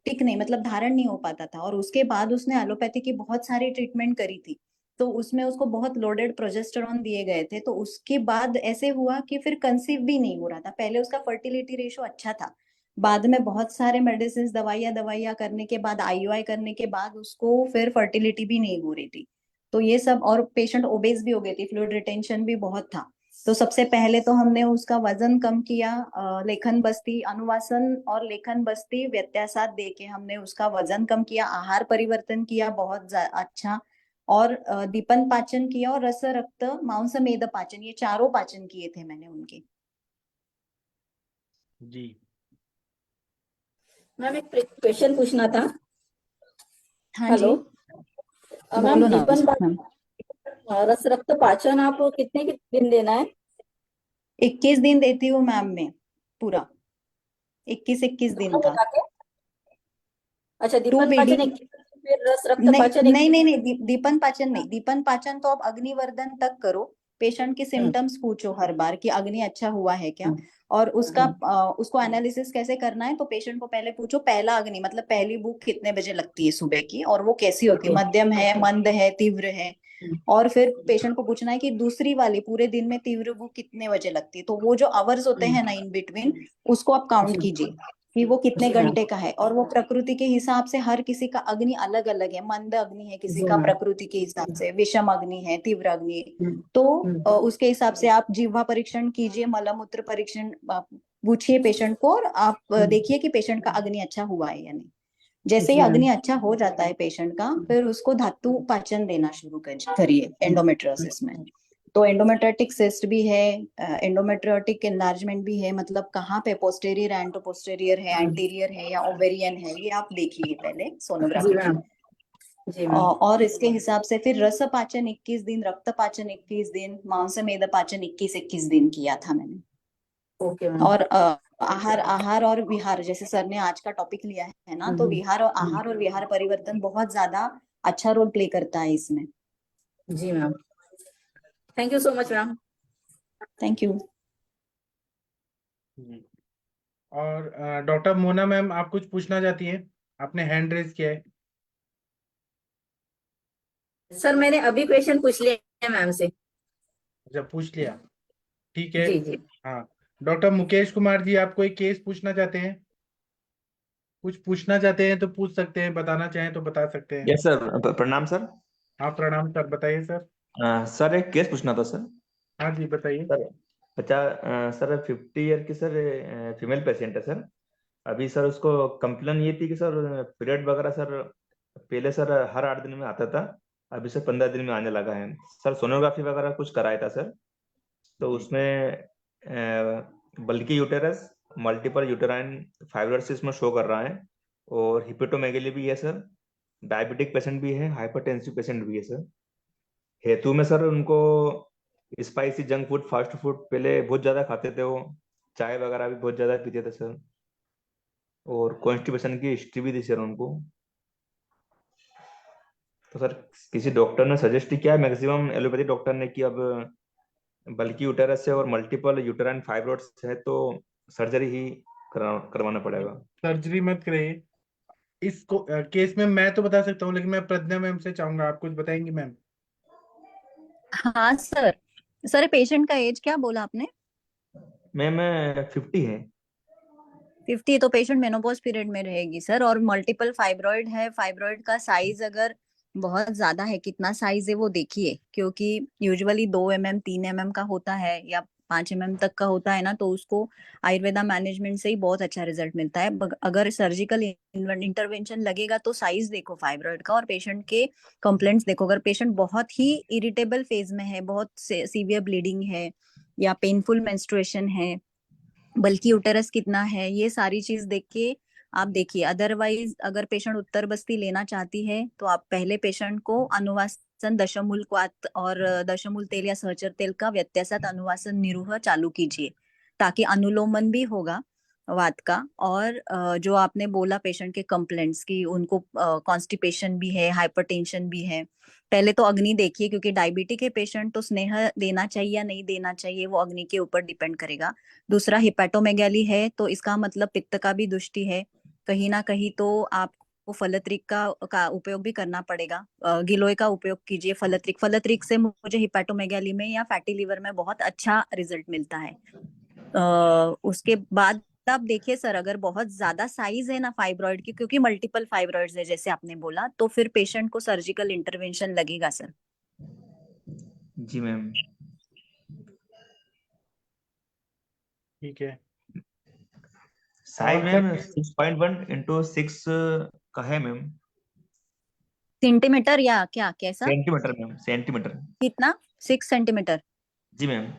S8: टिक नहीं मतलब धारण नहीं हो पाता था। और उसके बाद उसने एलोपैथी की बहुत सारी ट्रीटमेंट करी थी, तो उसमें उसको बहुत लोडेड प्रोजेस्टेरॉन दिए गए थे। तो उसके बाद ऐसे हुआ कि फिर कंसीव भी नहीं हो रहा था। पहले उसका फर्टिलिटी रेशो अच्छा था, बाद में बहुत सारे मेडिसिन दवाइयाँ करने के बाद, आईयूआई करने के बाद उसको फिर फर्टिलिटी भी नहीं हो रही थी। तो ये सब, और पेशेंट ओबेस भी हो गई थी, फ्लूइड रिटेंशन भी बहुत था। तो सबसे पहले तो हमने उसका वजन कम किया, लेखन बस्ती अनुवासन और लेखन बस्ती व्यत्यासात दे के हमने उसका वजन कम किया, आहार परिवर्तन किया बहुत अच्छा, और दीपन पाचन किया, और रस रक्त मांस मेद पाचन, ये चारों पाचन किए थे मैंने उनके।
S2: जी।
S5: मैम एक क्वेश्चन पूछना था।
S8: हाँ
S5: हेलो
S8: जी,
S5: मैम,
S8: बोलो ना
S5: दीपन
S8: मैम।
S5: रस रक्त पाचन आप कितने दिन देना है?
S8: 21 दिन देती हूँ मैम मैं, पूरा 21 दिन
S5: दोनों
S8: का।
S5: मिला के? अच्छा,
S8: 2
S5: दीपन
S8: बीडी।
S5: पाचन 21, फिर रस रक्त
S8: नहीं
S5: पाचन
S8: नहीं
S5: 21।
S8: नहीं नहीं, दीपन पाचन नहीं, दीपन पाचन तो आप अग्निवर्धन तक करो, पेशेंट के सिम्टम्स पूछो हर बार कि अग्नि अच्छा हुआ है क्या, और उसका उसको एनालिसिस कैसे करना है, तो पेशेंट को पहले पूछो पहला अग्नि मतलब पहली भूख कितने बजे लगती है सुबह की, और वो कैसी होती है, मध्यम है, मंद है, तीव्र है। और फिर पेशेंट को पूछना है कि दूसरी वाली पूरे दिन में तीव्र भूख कितने बजे लगती है, तो वो जो आवर्स होते हैं ना इन बिटवीन, उसको आप काउंट कीजिए कि वो कितने घंटे का है। और वो प्रकृति के हिसाब से हर किसी का अग्नि अलग अलग है, मंद अग्नि है किसी का, प्रकृति के हिसाब से विषम अग्नि है, तीव्र अग्नि है। तो उसके हिसाब से आप जिह्वा परीक्षण कीजिए, मलमूत्र परीक्षण पूछिए पेशेंट को, और आप देखिए कि पेशेंट का अग्नि अच्छा हुआ है या नहीं। जैसे ही अग्नि अच्छा हो जाता है पेशेंट का, फिर उसको धातु पाचन देना शुरू करिए एंडोमेट्रियोसिस में। तो एंडोमेट्रियोटिक सिस्ट भी है, एंडोमेट्रियोटिक एनलार्जमेंट भी है, मतलब कहाँ पे पोस्टेरियर एंटो पोस्टेरियर है, एंटीरियर है या ओवेरियन है, ये आप देखिए पहले
S5: जी
S8: सोनोग्राफी
S5: मैम।
S8: में।
S5: जी मैम।
S8: और इसके हिसाब से फिर रस पाचन 21 दिन, रक्त पाचन 21 दिन, मांस मेद पाचन 21 दिन किया था मैंने।
S5: Okay ma'am.
S8: और आहार और विहार, जैसे सर ने आज का टॉपिक लिया है ना, तो विहार और आहार और विहार परिवर्तन बहुत ज्यादा अच्छा रोल प्ले करता है इसमें।
S5: जी ma'am, thank you so much ma'am.
S8: Thank you.
S2: जी। और डॉक्टर मोना मैम, आप कुछ पूछना चाहती हैं? आपने हैंड रेज किया है।
S5: सर मैंने अभी क्वेश्चन पूछ लिया मैम से।
S2: जब पूछ लिया, ठीक है।
S5: जी जी।
S2: हाँ, डॉक्टर मुकेश कुमार जी, आप कोई केस पूछना चाहते हैं? कुछ पूछना चाहते हैं तो पूछ सकते हैं, बताना चाहें तो बता सकते हैं।
S9: यस सर, प्रणाम सर।
S2: हाँ प्रणाम सर, बताइए सर।
S9: सर एक केस पूछना था सर।
S2: हाँ जी बताइए।
S9: सर 50 ईयर की सर फीमेल पेशेंट है सर। अभी सर उसको कंप्लेन ये थी कि सर पीरियड वगैरह सर पहले सर हर 8 दिन में आता था, अभी सर 15 दिन में आने लगा है सर। सोनोग्राफी वगैरह कुछ कराया था सर, तो उसमें बल्कि यूटेरस, मल्टीपल यूटेराइन फाइब्रोसिस में शो कर रहा है, और हिपेटोमेगेली भी है सर, डायबिटिक पेशेंट भी है, हाइपरटेंसिव पेशेंट भी है सर। हेतु में सर उनको spicy junk food, fast food पहले बहुत ज्यादा खाते थे वो, चाय वगैरह भी बहुत ज्यादा पीते थे सर, और कॉन्स्टिपेशन की हिस्ट्री भी थी सर उनको। तो सर किसी डॉक्टर ने सजेस्ट किया, मैक्सिमम एलोपैथी डॉक्टर ने, कि अब बल्कि यूटेरस है और मल्टीपल यूटेराइन फाइब्रोइड्स है तो सर्जरी ही करवाना पड़ेगा।
S2: सर्जरी मत कराइए इसको। केस में मैं तो बता सकता हूँ, लेकिन मैं प्रज्ञा मैम से चाहूंगा, आप कुछ बताएंगी मैम।
S8: हाँ सर। सर पेशेंट का एज क्या बोला आपने?
S9: मैम 50 है।
S8: 50? तो पेशेंट मेनोपॉज पीरियड में रहेगी सर, और मल्टीपल फाइब्रॉइड है। फाइब्रॉइड का साइज अगर बहुत ज्यादा है, कितना साइज है वो देखिए, क्योंकि यूजुअली 2 mm 3 mm का होता है या 5 mm तक का होता है ना, तो उसको आयुर्वेदा मैनेजमेंट से ही बहुत अच्छा रिजल्ट मिलता है। अगर सर्जिकल इंटरवेंशन लगेगा तो साइज देखो फाइब्रॉइड का, और पेशेंट के कंप्लेंट्स देखो। अगर पेशेंट बहुत ही इरिटेबल फेज में है, बहुत सीवियर ब्लीडिंग है, या पेनफुल मेंस्ट्रुएशन है, बल्कि यूटेरस कितना है, ये सारी चीज देख के आप देखिए। अदरवाइज अगर पेशेंट उत्तर बस्ती लेना चाहती है तो आप पहले पेशेंट को अनुवासन दशमूल क्वाथ और दशमूल तेल या सहचर तेल का व्यत्यासात अनुवासन निरूह चालू कीजिए, ताकि अनुलोमन भी होगा वात का। और जो आपने बोला पेशेंट के कंप्लेंट्स की, उनको कॉन्स्टिपेशन भी है, हाइपरटेंशन भी है, पहले तो अग्नि देखिए, क्योंकि डायबिटिक है पेशेंट तो स्नेह देना चाहिए या नहीं देना चाहिए वो अग्नि के ऊपर डिपेंड करेगा। दूसरा हिपैटोमेगैली है तो इसका मतलब पित्त का भी दुष्टि है कहीं ना कहीं, तो आपको फलत्रिक का उपयोग भी करना पड़ेगा। गिलोय का उपयोग कीजिए। फलत्रिक फलत्रिक से मुझे हिपैटोमेगैली में या फैटी लिवर में बहुत अच्छा रिजल्ट मिलता है। उसके बाद आप देखिए सर, अगर बहुत ज्यादा साइज है ना फाइब्रॉइड की, क्योंकि मल्टीपल फाइब्रॉइड्स है जैसे आपने बोला, तो फिर पेशेंट को सर्जिकल इंटरवेंशन लगेगा सर।
S9: जी मैम।
S2: ठीक है।
S9: साइज
S2: और
S9: मैम
S2: करिए।
S9: 6.1 x 6 का है मैम।
S8: सेंटीमीटर या क्या, कैसा?
S9: Centimetre ma'am, centimetre.
S8: कितना? 6 सेंटीमीटर?
S9: जी मैम।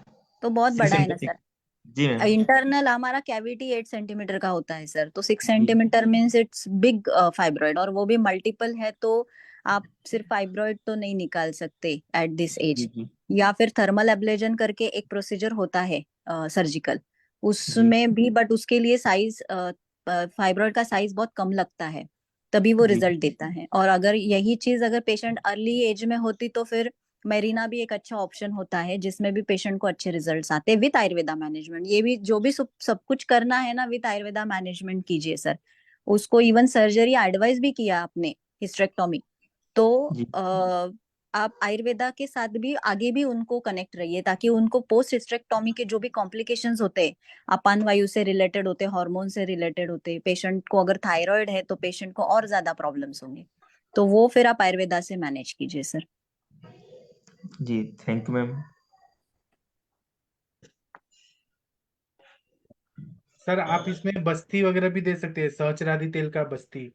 S8: तो बहुत
S9: 6
S8: बड़ा है ना
S9: सेंटीमीटर।
S8: सर।
S9: जी मैम।
S8: इंटरनल हमारा कैविटी 8 सेंटीमीटर का होता है सर, तो six
S9: G
S8: centimetre means it's big fibroid, और वो भी मल्टीपल है, तो आप सिर्फ फाइब्रॉइड तो नहीं निकाल सकते एट दिस
S9: जी
S8: एज।
S9: जी
S8: या फिर थर्मल एब्लेजन करके एक प्रोसीजर होता है सर्जिकल,
S9: जी
S8: उसमें भी, बट उसके लिए साइज, फाइब्रॉइड का साइज बहुत कम लगता है, तभी वो
S9: जी
S8: रिजल्ट देता है। और अगर यही चीज अगर पेशेंट अर्ली एज में होती तो फिर मेरीना भी एक अच्छा ऑप्शन होता है, जिसमें भी पेशेंट को अच्छे रिजल्ट्स आते हैं विद आयुर्वेदा मैनेजमेंट। ये भी जो भी सब कुछ करना है ना, विद आयुर्वेदा मैनेजमेंट कीजिए सर। उसको इवन सर्जरी एडवाइस भी किया आपने, हिस्टेरेक्टोमी, तो
S9: जी
S8: आप आयुर्वेदा के साथ भी आगे भी उनको कनेक्ट रहिए, ताकि उनको पोस्ट हिस्टेरेक्टोमी के जो भी कॉम्प्लिकेशंस होते हैं, अपान वायु से रिलेटेड होते, हार्मोन से रिलेटेड होते, पेशेंट को अगर थायराइड है तो पेशेंट को और ज्यादा प्रॉब्लम्स होंगे, तो वो फिर आप आयुर्वेदा से मैनेज कीजिए सर।
S9: जी। Thank you ma'am.
S2: सर आप इसमें बस्ती वगैरह भी दे सकते हैं, सहचरादि तेल का बस्ती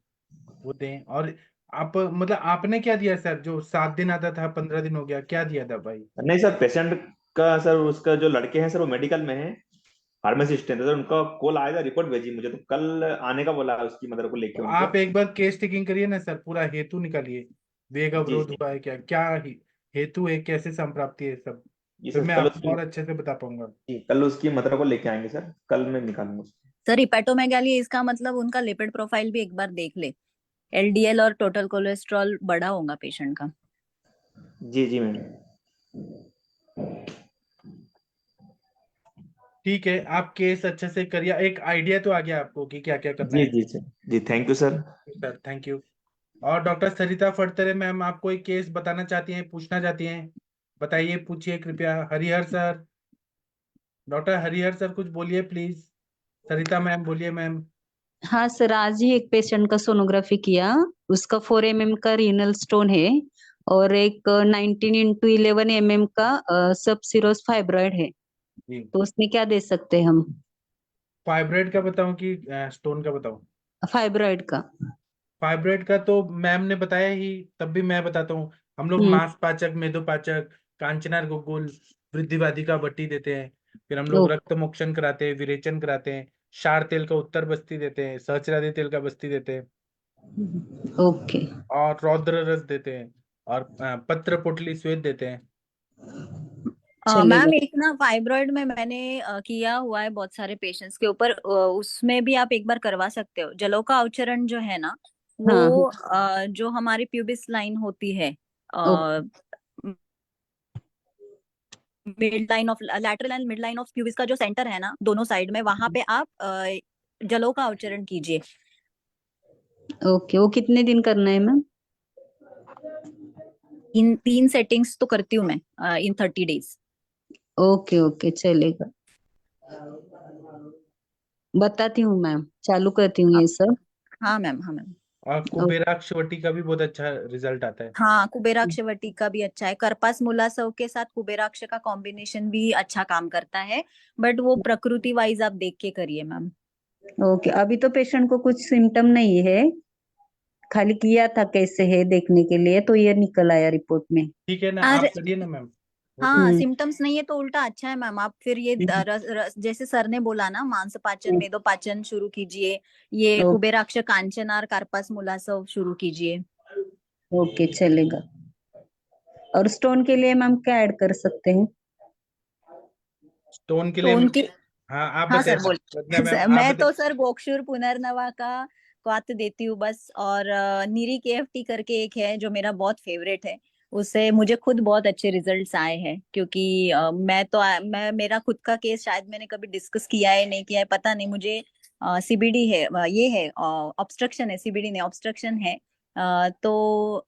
S2: वो दें। और आप मतलब आपने क्या दिया सर, जो 7 दिन आता था 15 दिन हो गया, क्या दिया था भाई?
S9: नहीं सर, पेशेंट का सर, उसका जो लड़के हैं सर वो मेडिकल में है, फार्मासिस्ट है, तो सर उनका कॉल आएगा, रिपोर्ट भेजी मुझे, तो कल आने का बोला है उसकी मदर को लेके
S2: तो
S9: उनको।
S2: आप एक बार केस टेकिंग करिए ना सर, पूरा हेतु निकालिए। वेग
S9: जी
S2: अवरोध
S9: जी
S2: हुआ है क्या, क्या हेतु है, कैसे संप्राप्ति है सब,
S9: जी
S2: फिर
S9: सर,
S2: मैं
S9: कल
S2: आपको
S9: उसकी,
S2: और अच्छे से बता पाऊंगा।
S9: जी कल उसकी मदर को लेके आएंगे सर, कल मैं निकालूंगा उसको।
S8: सर हिपैटोमेगाली, इसका मतलब उनका लिपिड प्रोफाइल भी एक बार देख ले। एलडीएल और टोटल कोलेस्ट्रॉल बड़ा होगा पेशेंट का।
S9: जी जी मैम।
S2: ठीक है, आप केस अच्छे से करिए, एक आइडिया तो आ गया आपको कि क्या क्या करना
S9: जी
S2: है।
S9: जी सर। जी thank you sir.
S2: Sir thank you. और डॉक्टर सरिता फटतरे मैम, आप कोई केस बताना चाहती हैं, पूछना चाहती हैं? बताइए, पूछिए कृपया। Harihar sir, doctor Harihar sir कुछ बोलिए प्लीज। सरिता मैम बोलिए मैम।
S10: हाँ सर, आज ही एक पेशेंट का सोनोग्राफी किया। उसका 4 mm का रीनल स्टोन है और एक 19x11 mm का सब सीरोस फाइब्रॉइड है।
S2: जी।
S10: तो उसमें क्या दे सकते हैं हम?
S2: फाइब्रोइड का बताऊं कि स्टोन का बताऊं?
S10: फाइब्रॉइड का।
S2: फाइब्रोइड का तो मैम ने बताया ही, तब भी मैं बताता हूँ। हम लोग मांसपाचक, मेदोपाचक, कांचनार गुगुल, वृद्धिवादिका बट्टी देते हैं। फिर हम लोग रक्त मोक्षण कराते हैं, विरेचन कराते हैं, क्षार तेल का उत्तर बस्ती देते हैं, सहस्रादी तेल का बस्ती देते हैं
S10: ओके।
S2: और रौद्र रस देते हैं और पत्र पोटली श्वेत देते हैं।
S10: चलेगा।
S8: मैम एक ना फाइब्रॉइड में मैंने किया हुआ है बहुत सारे पेशेंट्स के ऊपर, उसमें भी आप एक बार करवा सकते हो। जलों का अवचरण जो है ना, वो जो हमारी प्यूबिस लाइन होती है, mid line of lateral and mid line of pubis का जो सेंटर है ना, दोनों साइड में, वहां पे आप जलों का अवचरण कीजिए।
S10: ओके, वो कितने दिन करना है मैम?
S8: इन 3 सेटिंग्स तो करती हूँ मैं इन 30 डेज।
S10: ओके ओके, चलेगा। बताती हूँ मैम, चालू करती हूँ ये सब।
S8: हाँ मैम, हाँ मैम।
S2: और कुबेराक्षवटी का भी बहुत अच्छा रिजल्ट आता है।
S8: हाँ, कुबेराक्षवटी का भी अच्छा है। करपास मुलासव के साथ कुबेराक्ष का कॉम्बिनेशन भी अच्छा काम करता है, बट वो प्रकृति वाइज आप देख के करिए मैम।
S10: ओके, अभी तो पेशेंट को कुछ सिम्टम नहीं है, खाली किया था कैसे है देखने के लिए, तो ये निकल आया रिपोर्ट में।
S2: ठीक है ना, आप करिए ना मैम।
S8: हाँ, सिम्टम्स नहीं है तो उल्टा अच्छा है मैम। आप फिर ये जैसे सर ने बोला ना, मांसपाचन, मेदोपाचन शुरू कीजिए, ये कुबेराक्ष, कांचनार, कार्पास मुलासव शुरू कीजिए।
S10: ओके, चलेगा। और स्टोन के लिए मैम क्या ऐड कर सकते हैं?
S2: स्टोन के लिए हाँ आप
S8: हाँ
S2: बताइए
S8: सर, बोल।
S2: प्रज्ञा मैम, आप
S8: मैं तो
S2: बताइए।
S8: सर गोक्षुर पुनर्नवा का क्वाथ देती हूँ बस, और नीरी केएफटी करके एक है जो मेरा बहुत फेवरेट है। उससे मुझे खुद बहुत अच्छे रिजल्ट्स आए हैं, क्योंकि मैं मेरा खुद का केस शायद मैंने कभी डिस्कस किया है नहीं किया है पता नहीं मुझे। सीबीडी है, ये है ऑब्स्ट्रक्शन है, सीबीडी नहीं ऑब्स्ट्रक्शन है। तो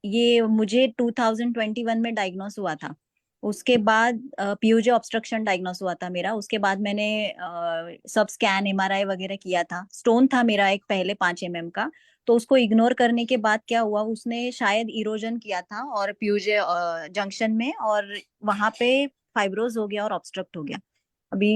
S8: ये मुझे 2021 में डायग्नोस हुआ था। उसके बाद पीयूजे ऑब्स्ट्रक्शन डायग्नोस हुआ था मेरा। उसके बाद मैंने सब स्कैन, एमआरआई वगैरह किया था। स्टोन था मेरा एक पहले 5 mm का, तो उसको इग्नोर करने के बाद क्या हुआ, उसने शायद इरोजन किया था और पीयूजे जंक्शन में, और वहां पे फाइब्रोज हो गया और ऑब्स्ट्रक्ट हो गया। अभी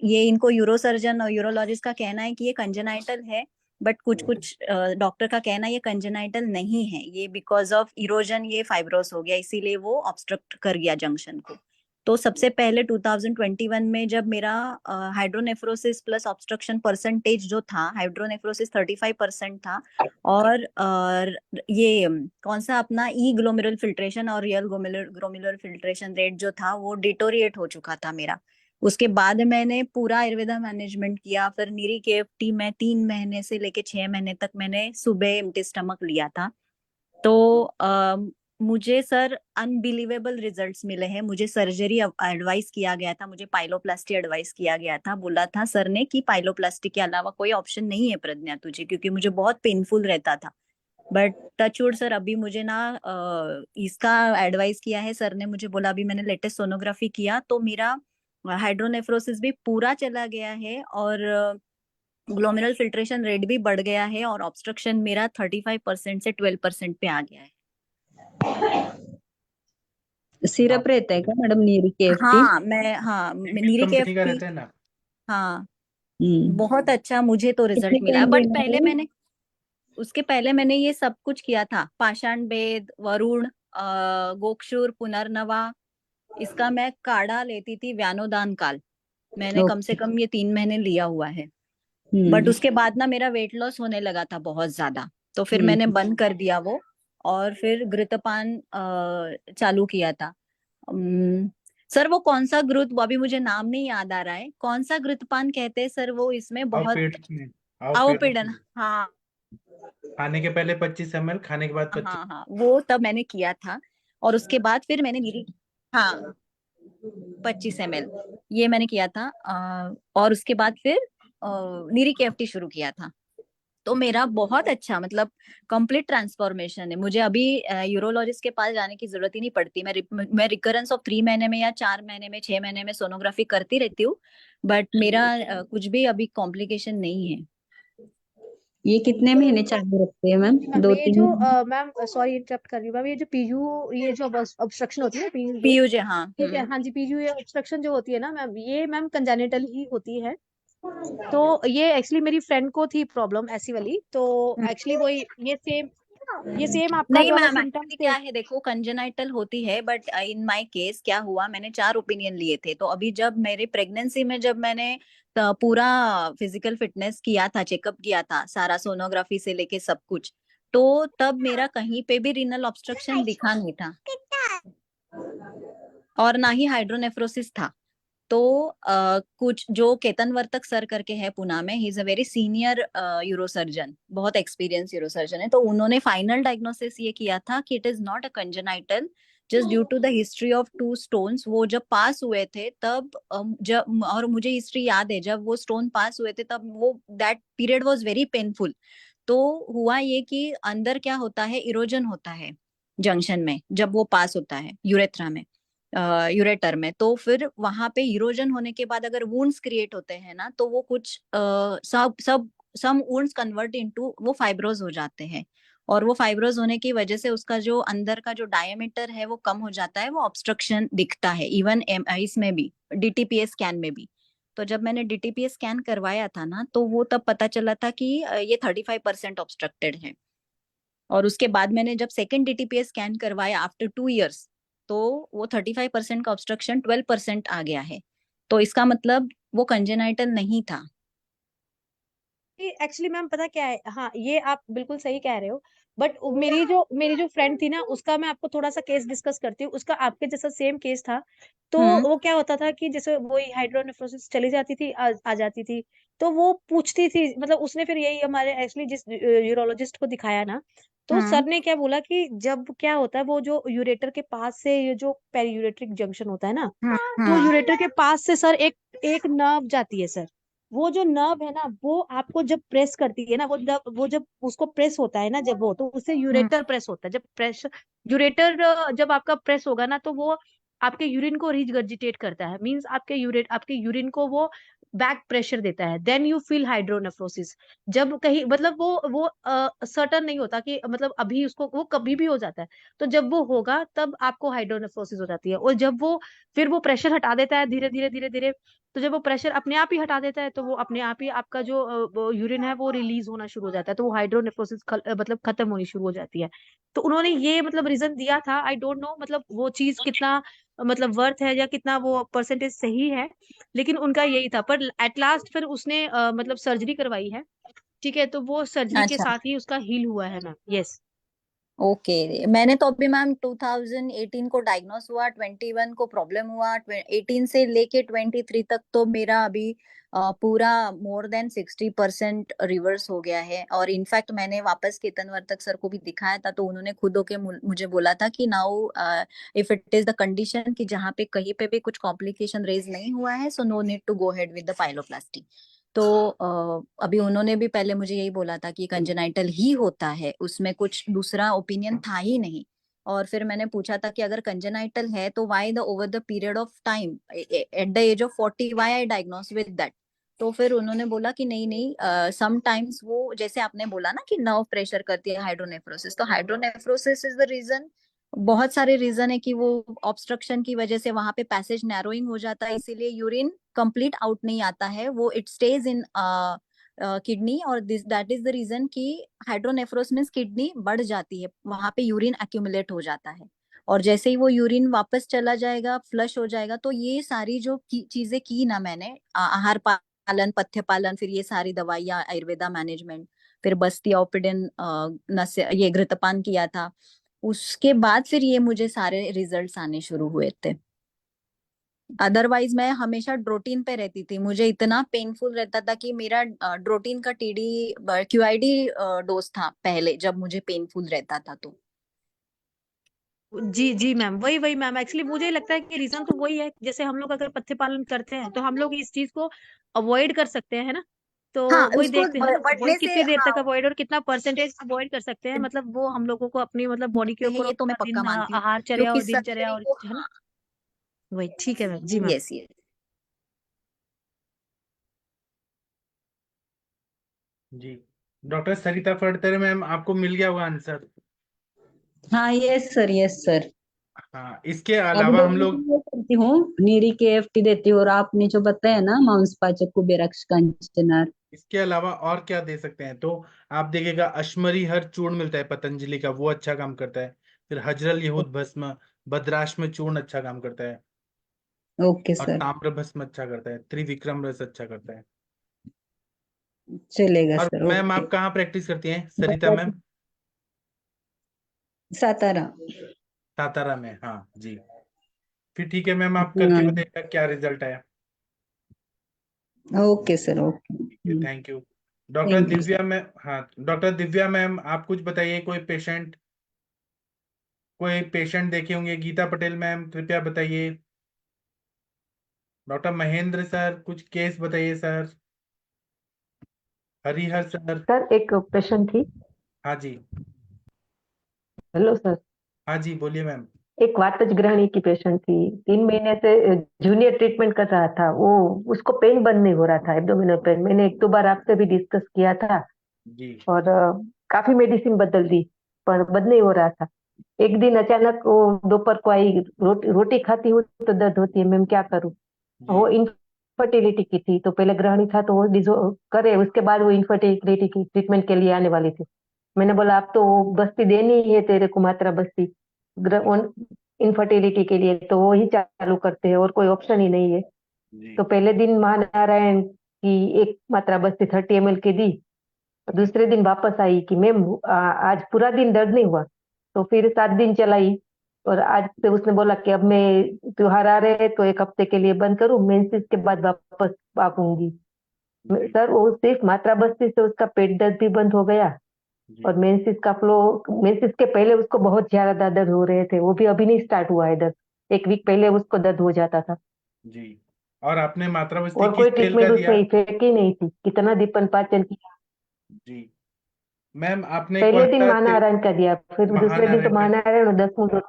S8: ये इनको यूरोसर्जन और यूरोलॉजिस्ट का कहना है कि ये कंजेनाइटल है, बट कुछ कुछ डॉक्टर का कहना है ये कंजेनाइटल नहीं है, ये बिकॉज ऑफ इरोजन ये फाइब्रोस हो गया, इसीलिए वो ऑब्स्ट्रक्ट कर गया जंक्शन को। तो सबसे पहले 2021 में जब मेरा हाइड्रोनेफ्रोसिस प्लस ऑब्स्ट्रक्शन परसेंटेज जो था, हाइड्रोनेफ्रोसिस 35% था, और ये कौन सा अपना ई ग्लोमेरुलर फिल्ट्रेशन और रियल ग्लोमेरुलर फिल्ट्रेशन रेट जो था वो डिटोरिएट हो चुका था मेरा। उसके बाद मैंने पूरा आयुर्वेदा मैनेजमेंट किया। फिर नीरी केएफटी में 3 महीने से लेके 6 महीने तक मैंने सुबह एम्प्टी स्टमक लिया था। तो मुझे सर अनबिलीवेबल रिजल्ट्स मिले हैं। मुझे सर्जरी एडवाइस किया गया था, मुझे पाइलोप्लास्टी एडवाइस किया गया था। बोला था सर ने कि पाइलोप्लास्टी के अलावा कोई ऑप्शन नहीं है प्रज्ञा तुझे, क्योंकि मुझे बहुत पेनफुल रहता था। बट टचवुड सर, अभी मुझे ना इसका एडवाइस किया है सर ने, मुझे बोला अभी मैंने लेटेस्ट सोनोग्राफी किया तो मेरा हाइड्रोनेफ्रोसिस भी पूरा चला गया है, और ग्लोमेरुलर फिल्ट्रेशन रेट भी बढ़ गया है, और ऑब्स्ट्रक्शन मेरा 35% से 12% पे आ गया है।
S10: सिरप रहता है क्या मैडम नीरी केएफटी?
S8: हाँ नीरी
S2: कंपनी का
S8: केएफटी।
S2: रहता है ना।
S8: हाँ, बहुत अच्छा मुझे तो रिजल्ट मिला। बट उसके पहले मैंने ये सब कुछ किया था, पाषाण भेद, वरुण, गोक्षुर, पुनर्नवा, इसका मैं काढ़ा लेती थी व्यानोदान काल। मैंने कम से कम ये 3 महीने लिया हुआ है। बट उसके बाद ना मेरा वेट लॉस होने लगा था बहुत ज्यादा, तो फिर मैंने बंद कर दिया वो, और फिर घृतपान चालू किया था। सर वो कौन सा घृत, वो अभी मुझे नाम नहीं याद आ रहा है, कौन सा घृतपान कहते हैं सर वो, इसमें बहुत अवपीड़न। हाँ,
S2: खाने के पहले 25 ml, खाने के बाद 25।
S8: हाँ, वो तब मैंने किया था। और उसके बाद फिर मैंने हाँ 25 ml ये मैंने किया था। और उसके बाद फिर नीरी केएफटी शुरू किया था। तो मेरा बहुत अच्छा, मतलब कंप्लीट ट्रांसफॉर्मेशन है। मुझे अभी यूरोलॉजिस्ट के पास जाने की जरूरत ही नहीं पड़ती। मैं रिकरेंस ऑफ 3 महीने में या 4 महीने में 6 महीने में सोनोग्राफी करती रहती हूँ, बट मेरा कुछ भी अभी कॉम्प्लिकेशन नहीं है।
S10: ये कितने महीने चालू रखते हैं मैम?
S4: मैम
S10: दो
S4: ये
S10: तीन
S4: जो
S10: महीने?
S4: मैम सॉरी इंटरप्ट कर रही हूँ मैम, ये जो पीयू, ये जो ऑब्स्ट्रक्शन होती है ना पीयू,
S8: पीयूजे, हाँ।
S4: ठीक है, हाँ जी, पीयू ये ऑब्स्ट्रक्शन जो होती है ना मैम, ये मैम कंजेनिटल ही होती है। तो ये एक्चुअली मेरी फ्रेंड को थी प्रॉब्लम ऐसी वाली, तो एक्चुअली वही ये सेम आपका
S8: नहीं
S4: जो वाला
S8: मैम,
S4: सिम्टम
S8: एक्चुअली क्या है, देखो कंजेनाइटल होती है, बट इन माय केस क्या हुआ, मैंने 4 ओपिनियन लिए थे। तो अभी जब मेरे प्रेगनेंसी में जब मैंने पूरा फिजिकल फिटनेस किया था, चेकअप किया था, सारा सोनोग्राफी से लेके सब कुछ, तो तब मेरा कहीं पे भी रीनल ऑब्स्ट्रक्शन दिखा नहीं था और ना ही हाइड्रोनेफ्रोसिस था। तो कुछ जो केतन वर्तक सर करके है पुणे में, he is a very senior urosurgeon, बहुत एक्सपीरियंस यूरोसर्जन है। तो उन्होंने फाइनल डायग्नोसिस ये किया था कि it is not a congenital, just due to the history of 2 stones. वो जब पास हुए थे तब जब, और मुझे हिस्ट्री याद है, जब वो स्टोन पास हुए थे तब वो that period was very painful. तो हुआ ये कि अंदर क्या होता है, इरोजन होता है जंक्शन में जब वो पास होता है यूरेथ्रा में, यूरेटर में। तो फिर वहां पे इरोजन होने के बाद अगर वुंड्स क्रिएट होते हैं ना, तो वो कुछ सब सब सम वुंड्स कन्वर्ट इनटू वो फाइब्रोज हो जाते हैं। और वो फाइब्रोज होने की वजह से उसका जो अंदर का जो डायमीटर है वो कम हो जाता है, वो ऑब्स्ट्रक्शन दिखता है इवन इसमें भी, डीटीपीएस स्कैन में भी। तो जब मैंने डीटीपीएस स्कैन करवाया था ना, तो वो तब पता चला था कि ये 35% ऑब्स्ट्रक्टेड है। और उसके बाद मैंने जब सेकेंड डीटीपीएस स्कैन करवाया आफ्टर 2 इयर्स, तो वो 35% का ऑब्स्ट्रक्शन 12% आ गया है। तो इसका मतलब वो कंजेनाइटल नहीं था।
S4: एक्चुअली मैम पता क्या है, हाँ ये आप बिल्कुल सही कह रहे हो, बट मेरी जो फ्रेंड थी ना, उसका मैं आपको थोड़ा सा केस डिस्कस करती हूँ। उसका आपके जैसा सेम केस था। तो
S8: हम्म
S4: वो क्या होता था कि जैसे वही हाइड्रोनेफ्रोसिस चली जाती थी, आ जाती थी। तो वो पूछती थी, मतलब उसने फिर यही हमारे एक्चुअली जिस यूरोलॉजिस्ट को दिखाया ना, तो
S8: हम्म
S4: सर ने क्या बोला कि जब क्या होता है, वो जो यूरेटर के पास से ये जो पेरियूरेट्रिक जंक्शन होता है ना, तो
S8: हम्म
S4: यूरेटर के पास से सर एक एक नर्व जाती है सर। वो जो नर्व है ना, वो आपको जब प्रेस करती है ना, वो जब उसको प्रेस होता है ना, जब वो, तो उससे
S8: हम्म
S4: यूरेटर प्रेस होता है। जब प्रेस यूरेटर जब आपका प्रेस होगा ना, तो वो आपके यूरिन को रिगर्जिटेट करता है, मींस आपके यूरिन को वो बैक प्रेशर देता है, देन यू फील हाइड्रोनेफ्रोसिस। जब कहीं मतलब वो सर्टन नहीं होता कि मतलब अभी उसको, वो कभी भी हो जाता है। तो जब वो होगा तब आपको हाइड्रोनेफ्रोसिस हो जाती है। और जब वो फिर वो प्रेशर हटा देता है धीरे धीरे धीरे धीरे, तो जब वो प्रेशर अपने आप ही हटा देता है, तो वो अपने आप ही आपका जो यूरिन है वो रिलीज होना शुरू हो जाता है, तो वो हाइड्रोनेफ्रोसिस मतलब खत्म होनी शुरू हो जाती है। तो उन्होंने ये मतलब रीजन दिया था, आई डोंट नो मतलब वो चीज कितना मतलब वर्थ है या कितना वो परसेंटेज सही है, लेकिन उनका यही था। पर एट लास्ट फिर उसने मतलब सर्जरी करवाई है, ठीक है, तो वो सर्जरी के
S8: अच्छा,
S4: साथ ही उसका हील हुआ है मैम। यस।
S8: ओके। मैंने तो अभी मैम 2018 को डायग्नोस हुआ, 21 को प्रॉब्लम हुआ, 18 से लेके 23 तक तो मेरा अभी पूरा मोर देन 60% रिवर्स हो गया है। और इनफैक्ट मैंने वापस केतन वर्तक सर को भी दिखाया था, तो उन्होंने खुद होके मुझे बोला था कि now if it is the condition कि जहाँ पे कहीं पे भी कुछ कॉम्प्लिकेशन रेज नहीं हुआ है, so no need to go head with the pyeloplasty. तो अभी उन्होंने भी पहले मुझे यही बोला था कि कंजेनाइटल ही होता है, उसमें कुछ दूसरा ओपिनियन था ही नहीं। और फिर मैंने पूछा था कि अगर कंजेनाइटल है तो why the over the period of time at the age of 40 why I diagnose with that. तो फिर उन्होंने बोला कि नहीं नहीं, समटाइम्स वो जैसे आपने बोला ना कि नर्व प्रेशर करती है हाइड्रोनेफ्रोसिस, तो हाइड्रोनेफ्रोसिस इज द रीजन। बहुत सारे रीजन है कि वो ऑब्स्ट्रक्शन की वजह से वहां पे पैसेज नैरोइंग हो जाता है, इसीलिए यूरिन कंप्लीट आउट नहीं आता है, वो इट स्टेज इन किडनी। और this that is the reason कि हाइड्रोनेफ्रोस मींस किडनी बढ़ जाती है, वहां पे यूरिन एक्यूमुलेट हो जाता है। और जैसे ही वो यूरिन वापस चला जाएगा, फ्लश हो जाएगा, तो ये सारी जो चीजें की ना मैंने, आहार पालन, पथ्य पालन, फिर ये सारी दवाइयाँ, आयुर्वेदा मैनेजमेंट, फिर बस्ती ऑपिडिन ये घृतपान किया था, उसके बाद फिर ये मुझे सारे रिजल्ट्स आने शुरू हुए थे। अदरवाइज मैं हमेशा ड्रोटीन पे रहती थी, मुझे इतना पेनफुल रहता था कि मेरा ड्रोटीन का टीडी क्यूआईडी डोज था पहले, जब मुझे पेनफुल रहता था तो।
S4: जी जी मैम, वही वही मैम, एक्चुअली मुझे लगता है कि रीजन तो वही है, जैसे हम लोग अगर पथ्य पालन करते हैं तो हम लोग इस चीज को अवॉइड कर सकते हैं, है ना। तो
S8: हाँ,
S4: वही
S8: उसको
S4: देखते हैं, वही
S8: बढ़ने से,
S4: कितनी देर
S8: हाँ,
S4: तक अवॉइड और कितना परसेंटेज अवॉइड कर सकते हैं, मतलब वो हम लोगों को अपनी मतलब बॉडी के
S8: है
S4: ऊपर और
S8: ये तो मैं
S4: पूरा
S8: पक्का
S4: दिन
S8: मानती हूँ,
S4: आहारचर्या
S8: क्योंकि
S4: और दिनचर्या
S8: सर्जरी
S4: और,
S8: को,
S4: है ना।
S8: हाँ,
S4: वही ठीक है मैम, जी मैम।
S8: Yes yes.
S2: जी डॉक्टर सरिता फड़तरे मैम, आपको मिल गया होगा आंसर।
S10: हाँ यस सर, यस सर।
S2: हाँ, इसके
S10: अभी
S2: अलावा हम
S10: डेली
S2: लोग
S10: मैं करती हूँ, नीरी के एफटी देती हूँ, और आपने जो बताया ना मांस पाचक कुबेराक्ष कांचनार।
S2: इसके अलावा और क्या दे सकते हैं, तो आप देखिएगा अश्मरी हर चूर्ण मिलता है पतंजलि का, वो अच्छा काम करता है। फिर हजरल यहूद भस्म, भद्राश्म चूर्ण अच्छा काम करता है।
S10: ओके
S2: और
S10: सर,
S2: ताम्र भस्म अच्छा करता है। त्रिविक्रम रस अच्छा करता है।
S10: चलेगा
S2: और
S10: सर,
S2: मैम,
S10: ओके।
S2: आप कहाँ प्रैक्टिस करती हैं सरिता
S10: बता
S2: मैम?
S10: सातारा।
S2: सातारा में, हाँ जी। फिर ठीक है मैम, आप करके
S10: हाँ
S2: बताइएगा क्या रिजल्ट आया।
S10: Okay sir, okay.
S2: ठीक है, thank you. Doctor
S10: thank you
S2: Divya
S10: sir.
S2: Ma'am, हाँ डॉक्टर दिव्या मैम, आप कुछ बताइए। कोई पेशेंट देखे होंगे। गीता पटेल मैम, कृपया बताइए। डॉक्टर महेंद्र सर, कुछ केस बताइए सर। हरिहर सर।
S11: सर एक पेशेंट थी।
S2: हाँ जी।
S11: Hello sir.
S2: हाँ जी, बोलिए मैम।
S11: एक वातज ग्रहणी की पेशेंट थी, 3 महीने से जूनियर ट्रीटमेंट कर रहा था वो। उसको पेन बंद नहीं हो रहा था, एब्डोमिनल पेन। मैंने 1-2 बार आपसे भी डिस्कस किया था
S2: जी
S11: और काफी मेडिसिन बदल दी पर बंद नहीं हो रहा था। एक दिन अचानक वो दोपहर को आई, रोटी खाती हूँ तो दर्द होती है, मैम क्या करूँ।
S2: जी
S11: वो इनफर्टिलिटी की थी, तो पहले ग्रहणी था तो वो डिजो करे, उसके बाद वो इनफर्टिलिटी की ट्रीटमेंट के लिए आने वाली थी। मैंने बोला अब तो वो बस्ती देनी ही है तेरे को, मात्रा बस्ती इनफर्टिलिटी के लिए, तो वो ही चालू करते हैं और कोई ऑप्शन ही नहीं है।
S2: जी
S11: तो पहले दिन महानारायण की एक मात्रा बस्ती 30 ml की दी। दूसरे दिन वापस आई कि मैम आज पूरा दिन दर्द नहीं हुआ। तो फिर 7 दिन चलाई और आज से उसने बोला कि अब मैं त्योहार आ रहे हैं तो 1 हफ्ते के लिए बंद करूं, मेंसेस के बाद वापस आऊंगी।
S2: जी
S11: सर वो सिर्फ मात्रा बस्ती से उसका पेट दर्द भी बंद हो गया
S2: जी
S11: और मेंसेस का फ्लो। मेंसेस के पहले उसको बहुत ज्यादा दर्द हो रहे थे, वो भी अभी नहीं स्टार्ट हुआ है दर्द। 1 वीक पहले उसको दर्द हो जाता था
S2: जी। और आपने मात्रावस्ती
S11: और
S2: किस
S11: कोई
S2: तेल का
S11: ट्रीटमेंट
S2: दिया?
S11: उसमें इफेक्ट ही नहीं थी। कितना दीपन पाचन किया।
S2: जी मैम, आपने
S11: पहले
S2: कौन
S11: दिन
S2: सा तेल?
S11: महानारायण का दिया, फिर दूसरे दिन तो
S2: महानारायण का।
S11: महानारायण और 10 मूल।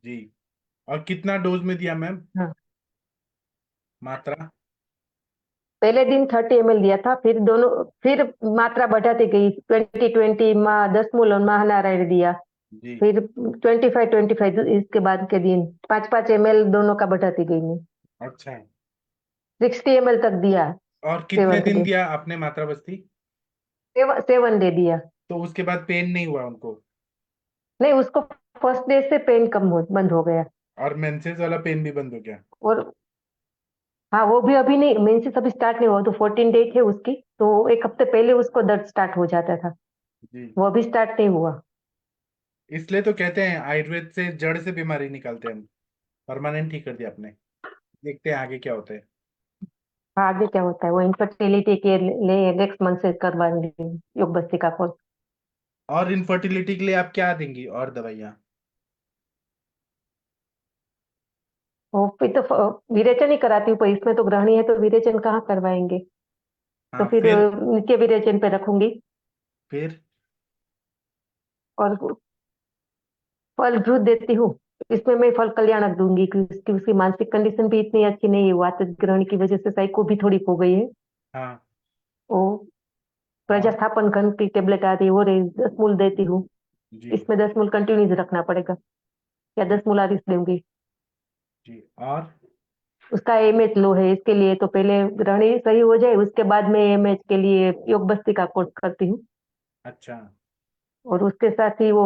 S2: जी। और कितना डोज में दिया मैम
S11: हाँ,
S2: मात्रा?
S11: पहले दिन 30 ml दिया था, फिर मात्रा बढ़ाती गई। 20-20 माह 10 मूल और महानारायण दिया।
S2: जी।
S11: फिर 25-25 इसके बाद के दिन 5-5 ml दोनों का बढ़ाती गई मैं।
S2: अच्छा।
S11: 60 ml तक दिया।
S2: और कितने
S11: सेवंथ
S2: दिन
S11: डे
S2: दिया आपने मात्रावस्ती?
S11: 7 डे दिया।
S2: तो उसके बाद पेन नहीं हुआ उनको?
S11: नहीं, उसको फर्स्ट डे से पेन बंद हो गया।
S2: और मेंसेस वाला पेन भी बंद हो गया?
S11: और हाँ, वो भी अभी नहीं, मेंसेस अभी स्टार्ट नहीं हुआ, तो 14 डे थे उसकी, तो 1 हफ्ते पहले उसको दर्द स्टार्ट हो जाता था।
S2: जी।
S11: वो अभी स्टार्ट नहीं हुआ।
S2: इसलिए तो कहते हैं आयुर्वेद से जड़ से बीमारी निकालते हैं हम। परमानेंट ठीक कर दिया आपने। देखते हैं आगे क्या होता है।
S11: हाँ, आगे क्या होता है, वो इनफर्टिलिटी के लिए नेक्स्ट मंथ से करवाएंगे योग बस्ती का कोर्स।
S2: और इनफर्टिलिटी के लिए आप क्या देंगी और दवाइयाँ?
S11: वो फिर तो विरेचन ही कराती हूँ, पर इसमें तो गृहिणी है तो विरेचन कहाँ करवाएंगे। तो
S2: हाँ,
S11: फिर
S2: फिर?
S11: नित्य विरेचन पे रखूंगी।
S2: फिर?
S11: और फल फ्रूट देती हूँ। इसमें मैं फल कल्याणक दूंगी क्योंकि उसकी मानसिक कंडीशन भी इतनी अच्छी नहीं है, वात ग्रहण की वजह से साइको भी थोड़ी हो गई है।
S2: हाँ।
S11: वो
S2: और?
S11: प्रजास्थापन खंड की टेबलेट आती है, वो 10 मूल देती हूँ।
S2: जी
S11: इसमें 10 मूल कंटिन्यूज रखना पड़ेगा, या 10 मूल आरिस दूंगी।
S2: जी। और?
S11: उसका एमएच लो है, इसके लिए तो पहले ग्रहणी सही हो जाए, उसके बाद में एमएच के लिए योग बस्ती का कोर्स करती हूँ।
S2: अच्छा।
S11: और उसके साथ ही वो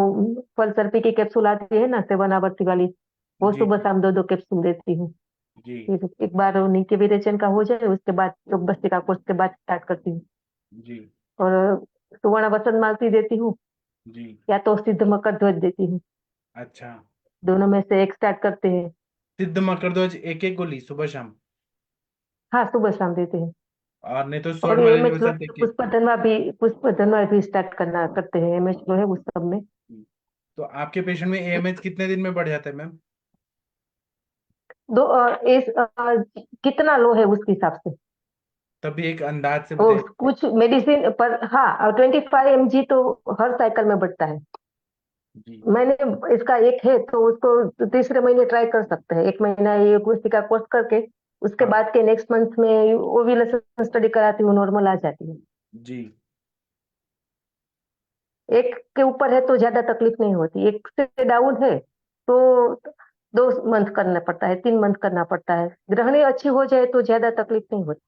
S11: फल सर्पी की कैप्सूल आती है ना, 7 आवर्ती वाली, वो
S2: जी
S11: सुबह शाम 2-2 कैप्सूल देती हूँ।
S2: जी
S11: फिर एक बार वो नीचे विरेचन का हो जाए, उसके बाद योग बस्ती का कोर्स के बाद स्टार्ट करती हूँ।
S2: जी
S11: और सुवर्ण वसंत मालती देती हूँ,
S2: जी।
S11: या तो सिद्ध मकर ध्वज देती हूँ।
S2: अच्छा।
S11: दोनों में से एक स्टार्ट करते हैं।
S2: सिद्ध मकरध्वज एक एक गोली सुबह शाम?
S11: हाँ, सुबह शाम देते हैं।
S2: और नहीं तो
S11: और
S2: स्वर्ण
S11: ये
S2: वाली
S11: एमएच लो
S2: वसंत एक एक?
S11: पुष्प धनवा भी स्टार्ट करना करते हैं, एमएच लो है उस सब में।
S2: तो आपके पेशेंट में एएमएच कितने दिन में बढ़ जाता है मैम?
S11: कितना लो है उसके हिसाब से।
S2: तभी एक अंदाज से
S11: वो
S2: बताइए।
S11: कुछ मेडिसिन पर, हाँ 25 mg तो हर साइकिल में बढ़ता है।
S2: जी
S11: मैंने इसका एक है तो उसको तीसरे महीने ट्राई कर सकते हैं, 1 महीना ये कुर्सी का कोर्स करके। उसके
S2: हाँ।
S11: बाद के नेक्स्ट मंथ में ओव्यूलेशन स्टडी कराती हूँ, नॉर्मल आ जाती है।
S2: जी।
S11: एक के ऊपर है तो ज्यादा तकलीफ नहीं होती, एक से डाउन है तो 2 मंथ करना पड़ता है, 3 मंथ करना पड़ता है। ग्रहणी अच्छी हो जाए तो ज्यादा तकलीफ नहीं होती।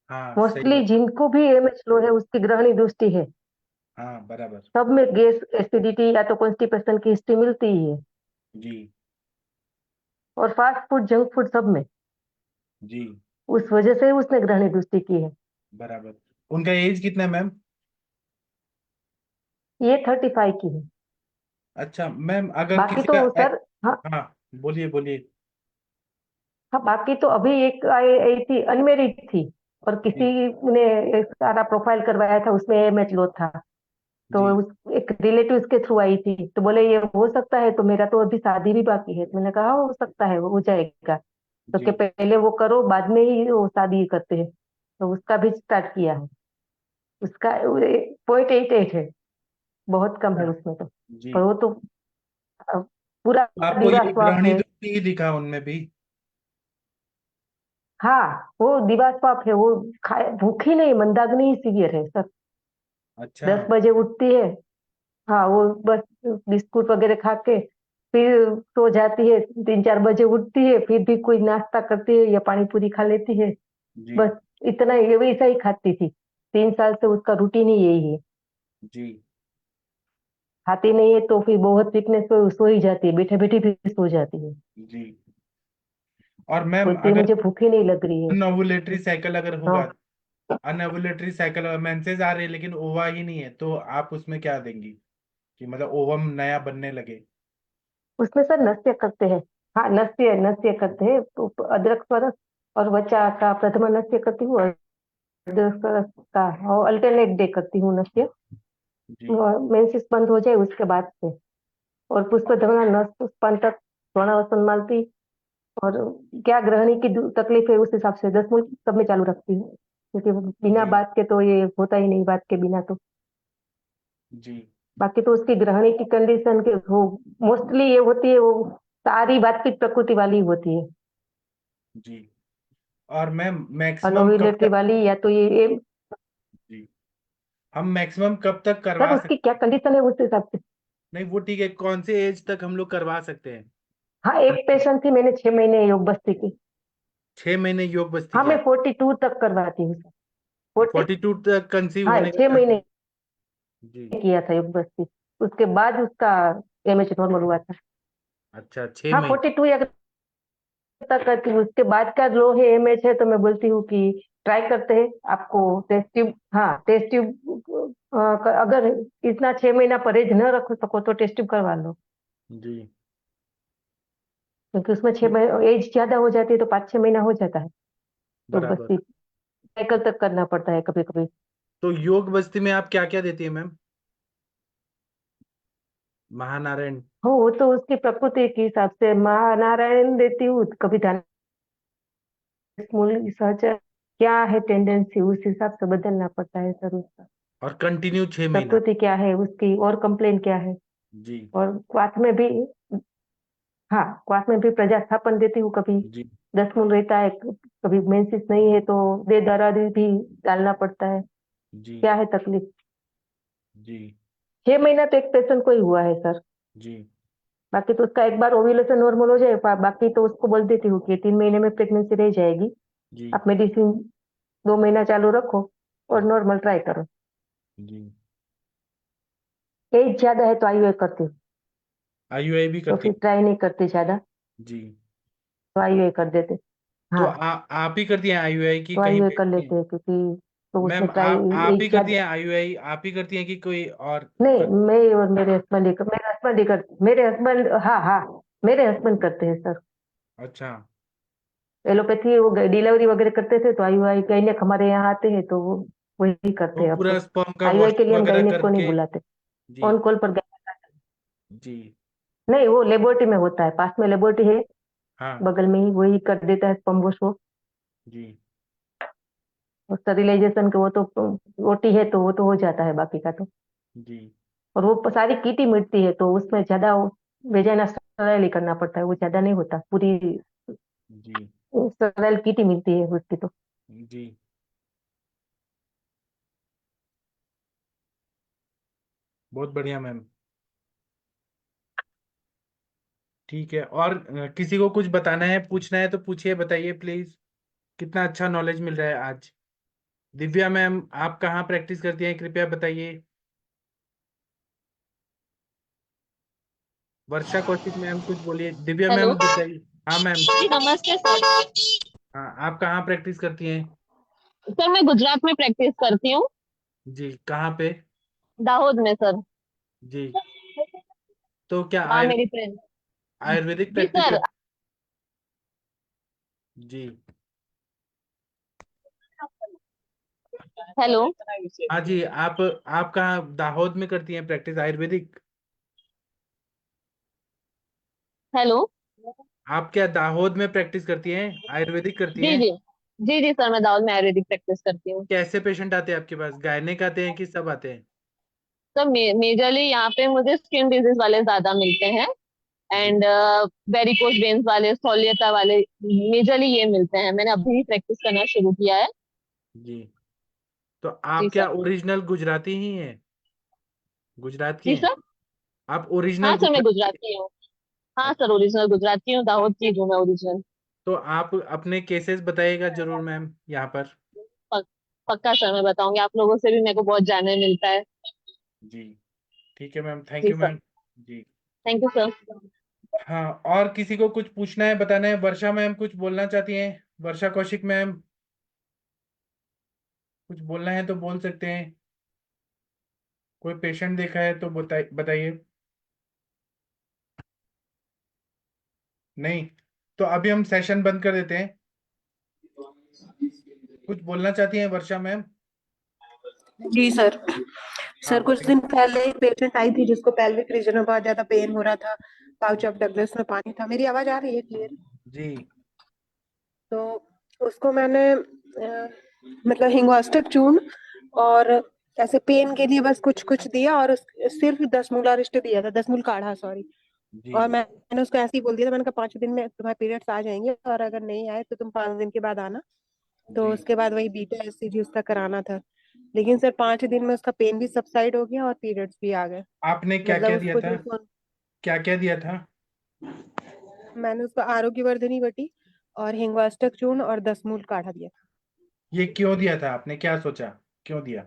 S2: हाँ सही
S11: मोस्टली
S2: बात।
S11: जिनको भी एमएच लो है उसकी ग्रहणी दृष्टि है,
S2: हाँ बराबर।
S11: सब में गैस एसिडिटी या तो कॉन्स्टिपेशन की हिस्ट्री मिलती ही है,
S2: जी
S11: और फास्ट फूड जंक फूड सब में,
S2: जी
S11: उस वजह से उसने ग्रहणी दृष्टि की है।
S2: बराबर। उनका एज कितना है मैम?
S11: ये 35 की है।
S2: अच्छा मैम, अगर
S11: बाकी
S2: किसी
S11: तो
S2: का
S11: सर, हाँ
S2: हाँ बोलिए बोलिए।
S11: हाँ, बाकी तो अभी एक आई आई थी, अनमेरिड थी, और किसी
S2: जी
S11: ने एक सारा प्रोफाइल करवाया था, उसमें एमएच लो था, तो
S2: जी
S11: एक रिलेटिव के थ्रू आई थी, तो बोले ये हो सकता है, तो मेरा तो अभी शादी भी बाकी है, तो मैंने कहा हो सकता है, वो हो जाएगा, तो कि
S2: जी
S11: पहले वो करो बाद में ही वो शादी करते हैं, तो उसका भी स्टार्ट किया है। उसका 0.88 है, बहुत कम है
S2: हाँ,
S11: उसमें तो,
S2: जी।
S11: पर वो तो अ, पूरा
S2: आपको
S11: दिवा
S2: ये
S11: स्वाप
S2: ग्रहणी
S11: है।
S2: दृष्टि ही दिखा उनमें भी?
S11: हाँ, वो दिवा स्वाप है, वो खाए भूखी नहीं, मंदाग्नि ही सीवियर है सर।
S2: अच्छा
S11: 10 बजे उठती है, हाँ वो बस बिस्कुट वगैरह खा के फिर सो जाती है, 3-4 बजे उठती है, फिर भी कोई नाश्ता करती है या पानी पूरी खा लेती है,
S2: जी
S11: बस इतना ही, ये वैसा ही खाती थी, 3 साल से उसका रूटीन ही यही है।
S2: जी
S11: खाती नहीं है तो फिर बहुत वीकनेस पे सो ही जाती है, बैठे बैठे भी सो जाती है,
S2: जी। और मैम
S11: बोलती है
S2: अगर
S11: मुझे भूख ही नहीं लग रही है।
S2: अनओवुलेटरी साइकिल अगर होगा,
S11: हाँ,
S2: अनओवुलेटरी साइकिल मेंसेस आ रही है लेकिन ओवा ही नहीं है, तो आप उसमें क्या देंगी कि मतलब ओवम नया बनने लगे?
S11: उसमें सर नस्य करते हैं। हाँ, नस्य नस्य करते हैं, तो अदरक स्वरस और वचा का प्रथमा नस्य करती हूँ, अदरक स्वरस का और अल्टरनेट डे करती हूँ नस्य,
S2: जी
S11: मेंसेस बंद हो जाए उसके बाद से। और पुष्प धमना नस पुष्पांतक स्वर्णावसन मालती, और क्या ग्रहणी की तकलीफ है उस हिसाब से 10 मूल सब में चालू रखती हूँ, क्योंकि वो बिना
S2: जी
S11: बात के तो ये होता ही नहीं, बात के बिना तो।
S2: जी
S11: बाकी तो उसकी ग्रहणी की कंडीशन के वो मोस्टली ये होती है, वो सारी बात की प्रकृति वाली होती है,
S2: जी। और मैम मैक्सिमम कब
S11: अनोविलेटरी
S2: तक?
S11: वाली या तो ये
S2: जी। हम मैक्सिमम कब तक
S11: सर
S2: करवा
S11: उसकी
S2: सकते
S11: क्या
S2: हैं?
S11: कंडीशन है उस हिसाब से।
S2: नहीं वो ठीक है, कौन से एज तक हम लोग करवा सकते हैं?
S11: हाँ, एक पेशेंट थी, मैंने 6 महीने योग बस्ती की।
S2: 6 महीने योग बस्ती
S11: हाँ, मैं
S2: किया?
S11: 42 तक करवाती हूँ सर। 40,
S2: 42 तक कंसीव
S11: हाँ
S2: होने का
S11: 6 महीने
S2: जी।
S11: किया था योग बस्ती, उसके बाद उसका एमएच नॉर्मल हुआ था।
S2: अच्छा 6
S11: हाँ,
S2: महीने
S11: 42 या तक करती हूँ, उसके बाद का लो है एमएच है, तो मैं बोलती हूँ कि ट्राई करते हैं आपको टेस्ट ट्यूब, हाँ टेस्ट ट्यूब, अगर इतना 6 महीना परहेज न रख सको तो टेस्ट ट्यूब करवा लो,
S2: जी।
S11: क्योंकि उसमें 6 महीने एज ज्यादा हो जाती है तो 5-6 महीना हो जाता है, तो बस
S2: बराबर।
S11: साइकिल तक करना पड़ता है कभी कभी।
S2: तो योग बस्ती में आप क्या क्या देती है मैम? महानारायण?
S11: हो, वो तो उसकी प्रकृति के हिसाब से महानारायण देती हूँ, कभी धन मूल सहचर, क्या है टेंडेंसी उस हिसाब से बदलना पड़ता है सर उसका,
S2: और कंटिन्यू 6 महीना?
S11: प्रकृति क्या है उसकी और कंप्लेन क्या है।
S2: जी
S11: और क्वाथ में भी, हाँ क्वाथ में भी प्रजास्थापन देती हूँ, कभी
S2: जी
S11: 10 मूल रहता है, कभी मेंसिस नहीं है तो दे दरारी भी डालना पड़ता है,
S2: जी
S11: क्या है तकलीफ।
S2: जी
S11: 6 महीना तो एक पेशेंट को ही हुआ है सर,
S2: जी
S11: बाकी तो उसका एक बार ओव्यूलेशन नॉर्मल हो जाए, बाकी तो उसको बोल देती हूँ कि 3 महीने में प्रेगनेंसी रह जाएगी,
S2: जी
S11: आप मेडिसिन 2 महीना चालू रखो और नॉर्मल ट्राई करो।
S2: जी।
S11: एज ज्यादा है तो आईयूआई करती हूँ,
S2: आईयूआई भी
S11: तो
S2: करती
S11: फिर
S2: है?
S11: ट्राई नहीं करते ज्यादा,
S2: जी।
S11: तो आईयूआई कर देते।
S2: तो
S11: हाँ,
S2: आप ही करती हैं आईयूआई की
S11: तो
S2: कहीं
S11: आईयूआई
S2: पे?
S11: कर लेते हैं, क्योंकि तो
S2: मैम
S11: उसमें ट्राई
S2: आप ही
S11: एज
S2: करती
S11: ज्यादा।
S2: हैं आईयूआई? आप ही करती हैं कि कोई और
S11: नहीं,
S2: कर?
S11: मैं और मेरे हस्बैंड ही मेरे हस्बैंड ही करते, मेरे हस्बैंड, हाँ हाँ, मेरे हस्बैंड करते हैं सर।
S2: अच्छा
S11: एलोपैथी वो डिलीवरी वगैरह करते थे, तो आईयूआई गायनेक हमारे यहाँ आते हैं, तो वो वही करते
S2: वो
S11: हैं अब
S2: पूरा
S11: तो।
S2: स्पर्म का
S11: आईयूआई के
S2: वॉशिंग
S11: लिए हम
S2: वगैरह
S11: गायनेक को नहीं
S2: करके?
S11: बुलाते,
S2: जी
S11: ऑन कॉल पर गायनेक आते
S2: जी।
S11: हैं। नहीं, वो लेबोरेटरी में होता है, पास में लेबोरेटरी है,
S2: हाँ
S11: बगल में ही, वही कर देता है स्पर्म वॉश वो।
S2: जी
S11: और स्टरिलाइजेशन के वो तो ओटी है, तो वो तो हो जाता है बाकी का तो।
S2: जी
S11: और वो सारी कीटी मिटती है, तो उसमें ज्यादा वेजाइना स्टराइल ही करना पड़ता है, वो ज्यादा नहीं होता, पूरी
S2: जी
S11: स्टराइल कीटी मिलती है उसकी तो।
S2: जी। बहुत बढ़िया मैम। ठीक है, और किसी को कुछ बताना है, पूछना है तो पूछिए, बताइए प्लीज। कितना अच्छा नॉलेज मिल रहा है आज। दिव्या मैम, आप कहाँ प्रैक्टिस करती हैं, कृपया बताइए। वर्षा कौशिक मैम कुछ बोलिए। दिव्या
S12: हेलो
S2: मैम बताइए। हाँ मैम।
S12: जी, नमस्ते सर।
S2: हाँ, आप कहाँ प्रैक्टिस करती हैं?
S12: सर मैं गुजरात में प्रैक्टिस करती हूँ,
S2: जी, कहाँ पे?
S12: दाहोद में सर।
S2: जी, तो क्या
S12: वहाँ मेरी फ्रेंड।
S2: आयुर्वेदिक
S12: जी
S2: प्रैक्टिस
S12: सर।
S2: कर? जी।
S12: हेलो।
S2: हाँ जी, आप कहाँ दाहोद में करती हैं प्रैक्टिस आयुर्वेदिक?
S12: हेलो।
S2: आप क्या दाहोद में प्रैक्टिस करती हैं, आयुर्वेदिक करती
S12: जी
S2: हैं?
S12: जी। जी जी सर, मैं दाहोद में आयुर्वेदिक प्रैक्टिस करती हूँ।
S2: कैसे पेशेंट आते हैं आपके पास, गायनेक आते हैं कि सब आते हैं?
S12: सर मेजरली यहाँ पे मुझे स्किन डिजीज वाले ज्यादा मिलते हैं,
S2: जी।
S12: एंड वेरिकोस वेन्स वाले, स्थूलियता वाले, मेजरली ये मिलते हैं। मैंने अभी ही प्रैक्टिस करना शुरू किया है।
S2: जी, तो
S12: जी
S2: आप क्या
S12: सर।
S2: ओरिजिनल गुजराती ही हैं, गुजरात की
S12: जी
S2: हैं?
S12: सर।
S2: आप ओरिजिनल
S12: हाँ सर, मैं
S2: गुजराती हैं?
S12: गुजराती हूँ। हाँ सर,
S2: अच्छा,
S12: ओरिजिनल गुजराती हूँ, दाहोद की हूँ मैं ओरिजिनल।
S2: तो आप अपने केसेस बताइएगा जरूर मैम यहाँ पर।
S12: पक्का सर, मैं बताऊंगी। आप लोगों से भी मेरे को बहुत जानने मिलता है।
S2: जी, ठीक है मैम, थैंक
S12: जी
S2: यू
S12: सर।
S2: मैम। जी।
S12: Thank you sir.
S2: हाँ, और किसी को कुछ पूछना है, बताना है? वर्षा मैम कुछ बोलना चाहती हैं? वर्षा कौशिक मैम कुछ बोलना है तो बोल सकते हैं। कोई पेशेंट देखा है तो बताइए। नहीं, तो अभी हम सेशन बंद कर देते हैं। कुछ बोलना चाहती हैं वर्षा मैम?
S13: जी सर।
S2: हाँ
S13: सर कुछ
S2: बताइए।
S13: दिन पहले एक पेशेंट आई थी जिसको पेल्विक रीजन में बहुत ज्यादा पेन हो रहा था, पाउच ऑफ डगलस में पानी था। मेरी आवाज आ रही है क्लियर?
S2: जी।
S13: तो उसको मैंने मतलब हिंगवास्टिक चूर्ण और ऐसे पेन के लिए बस कुछ कुछ दिया, और सिर्फ 10 मूलारिष्ट दिया था, 10 मूल काढ़ा, सॉरी।
S2: जी।
S13: और मैंने उसको ऐसे ही बोल दिया था, मैंने कहा 5 दिन में तुम्हारे पीरियड्स आ जाएंगे, और अगर नहीं आए तो तुम 5 दिन के बाद आना। तो
S2: जी,
S13: उसके बाद वही बीटा एससीजी उसका कराना था। लेकिन सर 5 दिन में उसका पेन भी सबसाइड हो गया और पीरियड्स भी आ गए।
S2: आपने क्या
S13: मतलब
S2: क्या दिया
S13: उसको
S2: था,
S13: जो
S2: क्या क्या दिया था?
S13: मैंने उसको आरोग्यवर्धिनी बटी और हिंगवाष्टक चूर्ण और 10 मूल काढ़ा दिया था।
S2: ये क्यों दिया था आपने, क्या सोचा, क्यों दिया?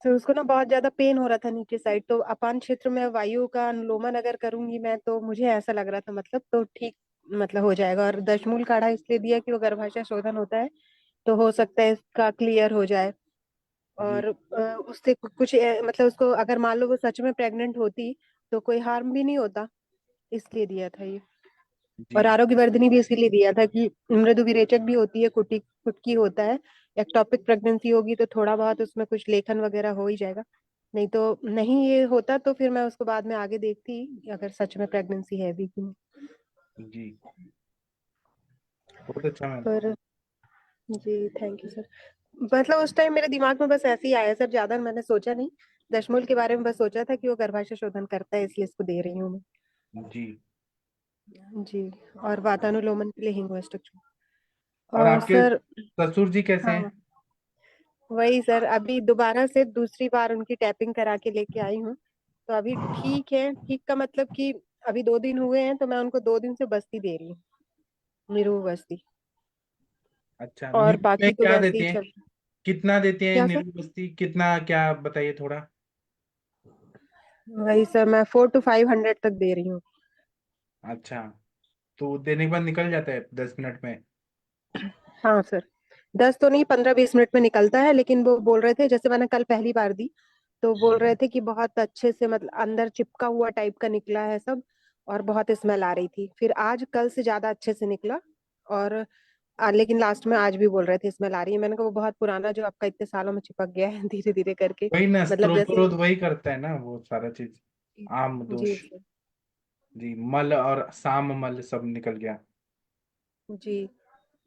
S13: तो उसको ना बहुत ज्यादा पेन हो रहा था नीचे साइड, तो अपान क्षेत्र में वायु का अनुलोमन अगर करूंगी मैं, तो मुझे ऐसा लग रहा था मतलब तो ठीक मतलब हो जाएगा। और 10 मूल काढ़ा इसलिए दिया कि वो गर्भाशय शोधन होता है, तो हो सकता है इसका क्लियर हो जाए।
S2: जी।
S13: और उससे कुछ मतलब उसको अगर मान लो वो सच में प्रेग्नेंट होती तो कोई हार्म भी नहीं होता, इसलिए दिया था ये।
S2: जी।
S13: और आरोग्यवर्धिनी भी इसीलिए दिया था कि मृदु विरेचक भी होती है, कुटकी होता है। एक्टोपिक प्रेगनेंसी होगी तो थोड़ा बहुत उसमें कुछ लेखन वगैरह हो ही जाएगा। नहीं तो नहीं ये होता तो फिर मैं उसको बाद में आगे देखती अगर सच में प्रेगनेंसी है भी कि नहीं।
S2: जी, बहुत अच्छा मैम।
S13: पर जी थैंक यू सर। मतलब उस टाइम मेरे दिमाग में बस ऐसे ही आया सर, ज्यादा मैंने सोचा नहीं। दशमूल के बारे में बस सोचा था कि वो गर्भाशय शोधन करता है, इसलिए इसको दे रही हूँ मैं।
S2: जी।
S13: जी। और वातानुलोमन के लिए हिंगोस्टक।
S2: और
S13: और
S2: आपके
S13: सर
S2: ससुर जी कैसे हैं?
S13: हाँ वही सर, अभी दोबारा से दूसरी बार उनकी टैपिंग करा के लेके आई हूँ। तो अभी ठीक है। ठीक का मतलब कि अभी 2 दिन हुए हैं तो मैं उनको 2 दिन से बस्ती दे रही हूँ, निरू बस्ती।
S2: अच्छा,
S13: और
S2: नींबू में
S13: बाकी तो
S2: क्या
S13: वैसे ही
S2: देती हैं,
S13: चल।
S2: कितना देती हैं
S13: क्या सर?
S2: नींबू बस्ती, कितना, क्या बताइए थोड़ा।
S13: वही सर, मैं 400 to 500 तक दे रही हूँ।
S2: अच्छा, तो देने के बाद निकल जाता है 10 मिनट में?
S13: हाँ सर, 10 तो नहीं, 15-20 मिनट में निकलता है। लेकिन वो बोल रहे थे, जैसे मैंने कल पहली बार दी तो बोल रहे थे कि बहुत अच्छे से मतलब अंदर चिपका हुआ टाइप का निकला है सब, और बहुत स्मेल आ रही थी। फिर आज कल से ज्यादा अच्छे से निकला। और लेकिन लास्ट में आज भी बोल रहे थे स्मेल आ रही है। मैंने कहा वो बहुत पुराना जो आपका इतने सालों में चिपक गया है धीरे धीरे करके।
S2: वही ना,
S13: मतलब जैसे
S2: स्त्रोत वही करता है ना वो सारा चीज, आम
S13: जी
S2: दोष।
S13: सर।
S2: जी, मल और साम मल सब निकल गया।
S13: जी।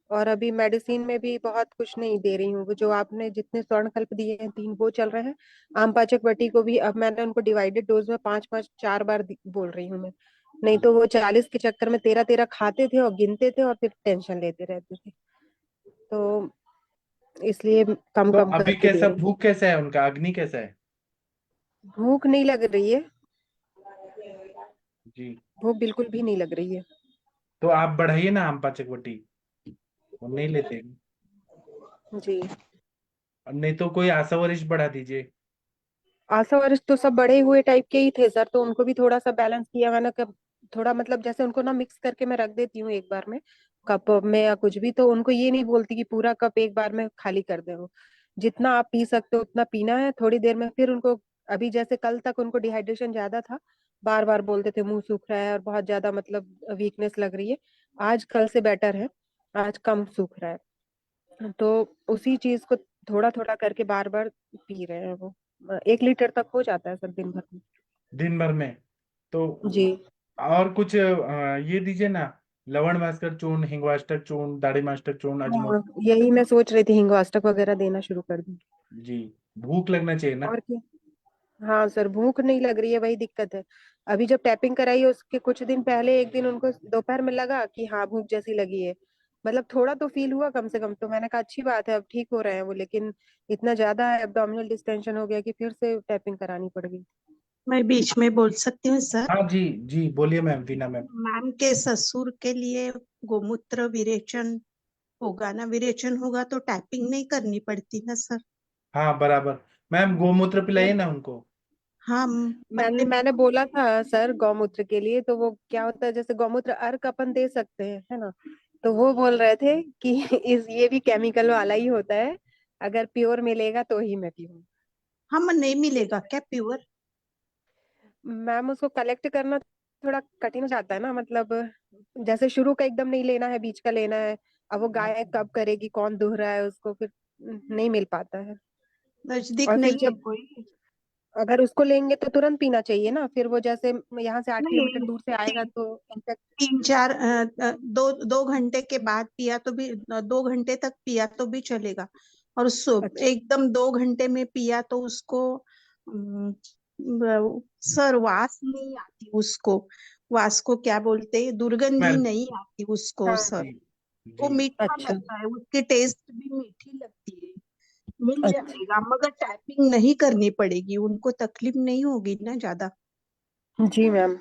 S13: और अभी मेडिसिन में भी बहुत कुछ नहीं दे रही हूँ। वो जो आपने जितने स्वर्णकल्प दिए हैं 3 वो चल रहे हैं। आम पाचक बटी को भी अब मैंने उनको डिवाइडेड डोज में 5-5 4 बार बोल रही हूँ मैं। नहीं तो वो 40 के चक्कर में 13-13 खाते थे और गिनते थे और फिर टेंशन लेते रहते थे। तो इसलिए कम
S2: तो
S13: कम
S2: अभी
S13: करके दे
S2: कैसा,
S13: रही हूँ।
S2: भूख कैसा है उनका, अग्नि कैसा है?
S13: भूख नहीं लग रही है,
S2: जी,
S13: भूख बिल्कुल भी नहीं लग रही है।
S2: तो आप बढ़ाइए ना आम पाचक वटी, वो नहीं लेते।
S13: जी,
S2: और नहीं तो कोई आशा वरिष्ठ बढ़ा दीजिए।
S13: आशा वरिष्ठ तो सब बड़े हुए टाइप के ही थे सर, तो उनको भी थोड़ा सा बैलेंस किया मैंने, कब थोड़ा मतलब जैसे उनको ना मिक्स करके मैं रख देती हूँ एक बार में कप में या कुछ भी, तो उनको ये नहीं बोलती कि पूरा कप एक बार में खाली कर दे। वो जितना आप पी सकते हो उतना पीना है, थोड़ी देर में फिर उनको, अभी जैसे कल तक उनको डिहाइड्रेशन ज्यादा था, बार बार बोलते थे मुंह सूख रहा है और बहुत ज्यादा मतलब वीकनेस लग रही है। आज कल से बेटर है, आज कम सूख रहा है, तो उसी चीज को थोड़ा थोड़ा करके बार बार पी रहे हैं वो। 1 लीटर तक हो जाता है सर दिन भर में।
S2: दिन भर में तो
S13: जी,
S2: और कुछ ये दीजिए ना, लवण भास्कर चूर्ण, हिंगवाष्टक चूर्ण, दाढ़ी मास्टर चूर्ण, अजमो।
S13: हाँ यही मैं सोच रही थी, हिंगवाष्टक वगैरह देना शुरू कर दूं।
S2: जी, भूख लगना चाहिए ना।
S13: और क्या। हाँ सर, भूख नहीं लग रही है, वही दिक्कत है। अभी जब टैपिंग कराई है उसके कुछ दिन पहले एक दिन उनको दोपहर में लगा कि हाँ भूख जैसी लगी है, मतलब थोड़ा तो फील हुआ कम से कम, तो मैंने कहा अच्छी बात है अब ठीक हो रहे हैं वो, लेकिन इतना ज्यादा एब्डोमिनल डिस्टेंशन हो गया कि फिर से टैपिंग करानी पड़ गई।
S14: मैं बीच में बोल सकती हूँ सर?
S2: हाँ जी, जी बोलिए मैम, वीना मैम।
S14: मैम के ससुर के लिए गोमूत्र विरेचन होगा ना, विरेचन होगा तो टैपिंग नहीं करनी पड़ती ना सर?
S2: हाँ बराबर, मैम गोमूत्र पिलाइए ना उनको।
S14: हाँ
S13: मैंने मैंने बोला था सर गौमूत्र के लिए, तो वो क्या होता है, जैसे गौमूत्र अर्क अपन दे सकते हैं, है ना, तो वो बोल रहे थे कि इस ये भी केमिकल वाला ही होता है, अगर प्योर मिलेगा तो ही मैं पीऊँ।
S14: हम नहीं मिलेगा क्या प्योर?
S13: मैम उसको कलेक्ट करना थोड़ा कठिन हो जाता है ना, मतलब जैसे शुरू का एकदम नहीं लेना है, बीच का लेना है, अब वो गाय कब करेगी, कौन दूह रहा है उसको, फिर नहीं मिल पाता है।
S14: नजदीक
S13: और फिर
S14: नहीं है
S13: जब
S14: कोई?
S13: अगर उसको लेंगे तो तुरंत पीना चाहिए ना, फिर वो जैसे यहाँ से 8 किलोमीटर
S14: नहीं,
S13: दूर से आएगा
S14: तीन
S13: तो इनफेक्ट।
S14: तीन चार दो दो घंटे के बाद पिया तो भी, 2 घंटे तक पिया तो भी चलेगा। और
S13: अच्छा,
S14: एकदम 2 घंटे में पिया तो उसको सर वास नहीं आती उसको। वास को क्या बोलते हैं, दुर्गंधी
S2: स्मेल।
S14: नहीं आती उसको
S13: हाँ,
S14: सर।
S2: जी,
S14: वो
S2: जी।
S14: मीठा
S13: अच्छा,
S14: लगता है, उसकी टेस्ट भी मीठी लगती है। मिल
S13: अच्छा।
S14: जाएगा मगर टैपिंग नहीं करनी पड़ेगी, उनको तकलीफ नहीं होगी ना ज्यादा।
S13: जी मैम। और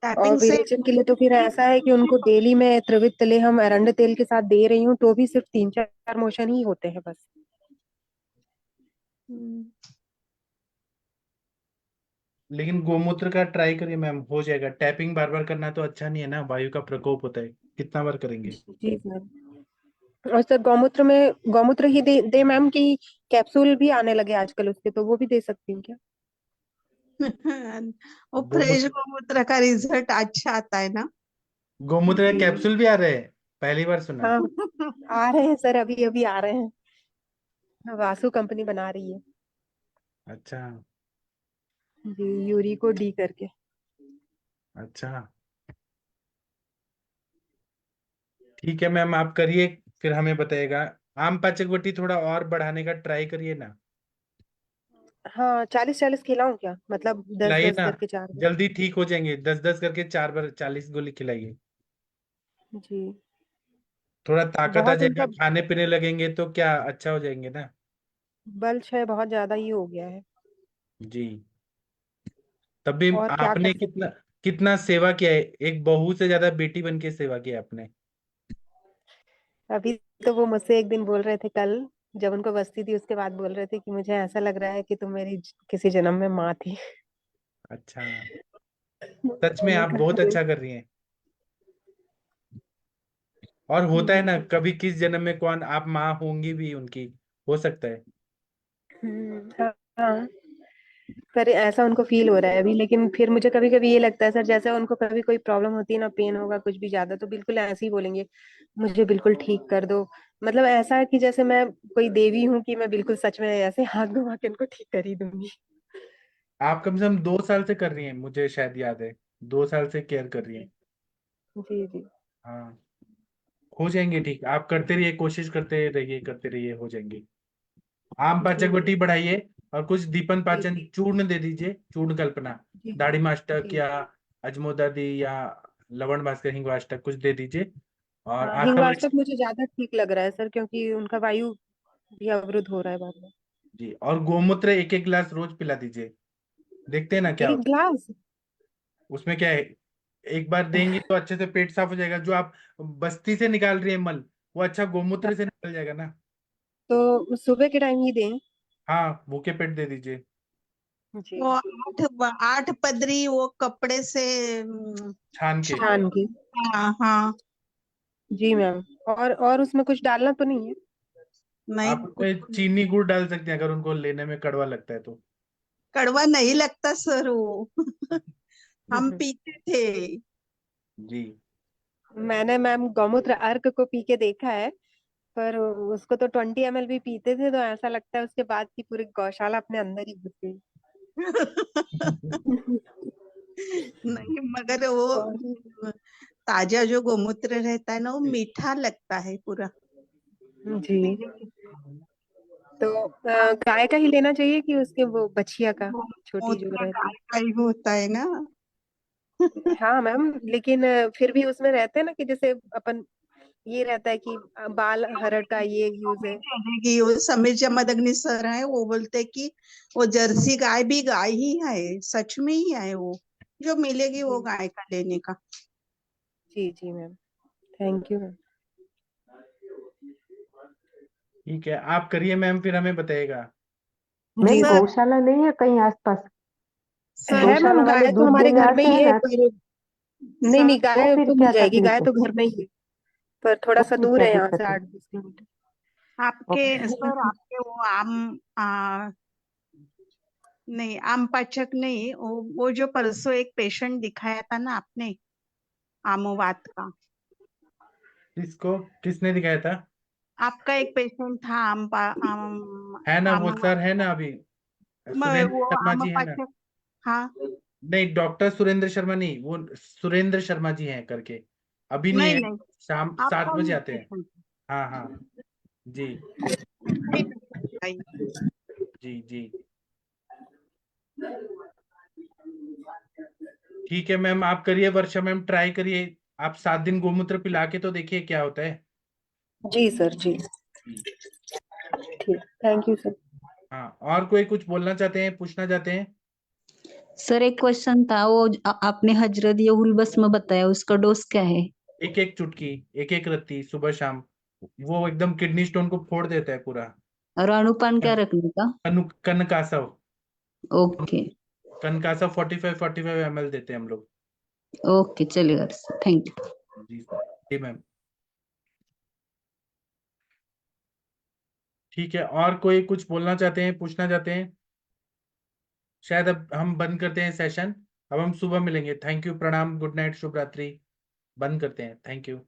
S14: टैपिंग से
S13: विरेचन के लिए तो फिर ऐसा है कि उनको डेली में त्रिविध तेले हम एरंड तेल के साथ दे रही हूँ, तो भी सिर्फ 3-4 मोशन ही होते हैं बस।
S2: लेकिन गोमूत्र का ट्राई करिए मैम, हो जाएगा। टैपिंग बार बार करना तो अच्छा नहीं है ना, वायु का प्रकोप होता है, कितना बार करेंगे।
S13: जी मैम। और सर गौमूत्र में, गौमूत्र ही दे मैम की कैप्सूल भी आने लगे आजकल उसके, तो वो भी दे सकती हूँ क्या?
S14: वो फ्रेश
S2: गोमूत्र,
S14: गोमूत्र का रिजल्ट अच्छा आता है ना?
S2: गोमूत्र के
S13: जी।
S2: कैप्सूल भी आ रहे हैं, पहली बार सुना।
S13: हाँ, आ रहे हैं सर, अभी अभी आ रहे हैं, वासु कंपनी बना रही है।
S2: अच्छा,
S13: जी, यूरी को डी करके।
S2: अच्छा। ठीक है मैम, आप करिए, फिर हमें बताइएगा। आम पाचक वटी थोड़ा और बढ़ाने का ट्राई करिए ना।
S13: हाँ 40-40 खिलाऊं क्या, मतलब दस
S2: खिलाइए
S13: दस
S2: ना,
S13: करके 4 बार?
S2: जल्दी ठीक हो जाएंगे। 10-10 करके 4 बार 40 गोली खिलाइए।
S13: जी।
S2: थोड़ा ताकत आ
S13: बहुत
S2: जाएगा,
S13: उनका
S2: खाने पीने लगेंगे तो क्या अच्छा हो जाएंगे ना।
S13: बल क्षय बहुत ज्यादा ही हो गया है,
S2: जी। तब भी
S13: और क्या कर
S2: आपने
S13: सकते
S2: कितना कितना सेवा किया है, एक बहू से ज्यादा बेटी बन के सेवा किया आपने।
S13: हैं। अभी तो वो मुझसे एक दिन बोल रहे थे कल, जब उनको बस्ती थी उसके बाद बोल रहे थे कि मुझे ऐसा लग रहा है कि तुम मेरी किसी जन्म में माँ थी।
S2: अच्छा, सच में
S13: मैंने
S2: आप
S13: कहा
S2: बहुत अच्छा कर रही हैं। और होता है ना, कभी किस जन्म में कौन आप माँ होंगी भी उनकी, हो सकता है।
S13: हाँ हाँ, पर ऐसा उनको फील हो रहा है अभी, लेकिन फिर मुझे कभी कभी ये लगता है सर, जैसे उनको कभी कोई प्रॉब्लम होती है ना, पेन होगा कुछ भी ज्यादा, तो बिल्कुल ऐसे ही बोलेंगे, मुझे बिल्कुल ठीक कर दो। मतलब ऐसा है कि जैसे मैं कोई देवी हूँ कि मैं बिल्कुल सच में ऐसे हाथ घुमा के उनको ठीक कर ही दूंगी।
S2: आप कम से कम 2 साल से कर रही हैं, मुझे शायद याद है, 2 साल से केयर कर रही हैं।
S13: जी जी।
S2: हाँ, हो जाएंगे ठीक, आप करते रहिए, कोशिश करते रहिए, करते रहिए, हो जाएंगे। आम पाचक
S13: जी
S2: बटी बढ़ाइए, और कुछ दीपन
S13: जी
S2: पाचन चूर्ण दे दीजिए, चूर्ण कल्पना,
S13: जी
S2: दाढ़ी मास्टक
S13: जी।
S2: या अजमोदादी या लवण भास्कर हिंगवाष्टक कुछ दे दीजिए। और
S13: हाँ
S2: आशा वरिष्ठ,
S13: हिंगवाष्टक मुझे ज्यादा ठीक लग रहा है सर, क्योंकि उनका वायु भी अवरुद्ध हो रहा है बार बार।
S2: जी, और गोमूत्र 1-1 गिलास रोज पिला दीजिए, देखते हैं ना क्या
S13: एक
S2: होता है।
S13: ग्लास?
S2: उसमें क्या है, एक बार देंगी तो अच्छे से पेट साफ हो जाएगा। जो आप बस्ती से निकाल रही है मल, वो अच्छा गोमूत्र से निकल जाएगा ना।
S13: तो सुबह के टाइम ही दें?
S2: हाँ, भूखे पेट दे दीजिए।
S13: जी।
S14: वो 8 पदरी वो कपड़े से
S2: छान के।
S13: छान के।
S14: हाँ हाँ।
S13: जी मैम। और उसमें कुछ डालना तो नहीं है?
S14: नहीं,
S2: आप उसमें चीनी गुड़ डाल सकते हैं अगर उनको लेने में कड़वा लगता है तो।
S14: कड़वा नहीं लगता सर वो। हम पीते थे।
S2: जी।
S13: मैंने मैम गौमूत्र अर्क को पी के देखा है, पर उसको तो 20 ml भी पीते थे, तो ऐसा लगता है उसके बाद की पूरी गौशाला अपने अंदर ही घुस गई।
S14: नहीं, मगर वो ताजा जो गोमूत्र रहता है ना, वो मीठा लगता है पूरा।
S13: जी। तो गाय का ही लेना चाहिए कि उसके वो बछिया का, छोटी जो
S14: गोमूत्र
S13: रहती
S14: गाय का ही होता है ना।
S13: है? हाँ मैम, लेकिन फिर भी उसमें रहते हैं ना कि जैसे अपन ये रहता है कि बाल हरड़ का ये यूज है।
S14: चलेगी, वो समीर जमदग्नि सर है, वो बोलते कि वो जर्सी गाय भी गाय ही है, सच में ही है वो, जो मिलेगी वो गाय का लेने का।
S13: जी जी मैम, थैंक यू मैम।
S2: ठीक है, आप करिए मैम, फिर हमें बताइएगा।
S11: मैम
S14: सर
S11: गौशाला नहीं है कहीं आसपास?
S14: सर
S13: है मैम,
S11: गौशाला वाले
S13: गाय तो
S11: दूध
S13: हमारे
S11: देने
S13: घर में
S11: आते
S13: ही
S11: हैं
S13: है,
S11: ना,
S13: पर नहीं नहीं,
S11: तो
S13: गाय
S11: फिर
S13: तो
S11: क्या
S13: मिल जाएगी,
S11: तकलीफ
S13: गाय
S11: है?
S13: तो घर में ही है, पर थोड़ा
S11: तो
S13: सा
S11: फिर
S13: दूर
S11: क्या
S13: है यहाँ
S11: दिक्कत
S13: से
S11: है?
S13: 8-10 किलोमीटर।
S14: आपके सर आपके वो नहीं, आम पाचक नहीं, वो जो परसों एक पेशेंट दिखाया था ना आपने, आमोवात का,
S2: किसको, किसने दिखाया था?
S14: आपका एक पेशेंट था
S2: है ना वो
S14: आमोवात
S2: सर, है ना अभी, सुरेंद्र
S14: वो
S2: शर्मा
S14: आम
S2: जी है ना।
S14: पाचक। हाँ,
S2: नहीं, डॉक्टर सुरेंद्र शर्मा नहीं, वो सुरेंद्र शर्मा जी हैं करके, अभी नहीं
S14: नहीं
S2: है,
S14: नहीं,
S2: शाम 7
S14: आपका
S2: बजे
S14: ही
S2: आते हैं।
S14: पेशेंट।
S2: हाँ हाँ। जी जी जी। ठीक है मैम, आप करिए, वर्षा मैम ट्राई करिए, आप 7 दिन गोमूत्र पिला के तो देखिए क्या होता है।
S13: जी सर जी, ठीक, थैंक यू सर।
S2: हाँ, और कोई कुछ बोलना चाहते हैं, पूछना चाहते हैं?
S10: सर एक क्वेश्चन था, वो आपने हजरत यहुल भस्म बताया, उसका डोज क्या है?
S2: 1-1 चुटकी, 1-1 रत्ती सुबह शाम, वो एकदम किडनी स्टोन को फोड़ देता है पूरा।
S10: और अनुपान क्या रखने का?
S2: कनकासव,
S10: ओके।
S2: कनकासव 45 ml देते हैं हम लोग।
S10: ओके चलेगा, थैंक यू।
S2: जी जी मैम। ठीक है, और कोई कुछ बोलना चाहते हैं, पूछना चाहते हैं? शायद अब हम बंद करते हैं सेशन, अब हम सुबह मिलेंगे। थैंक यू, प्रणाम, गुड नाइट, शुभ रात्रि, बंद करते हैं, थैंक यू।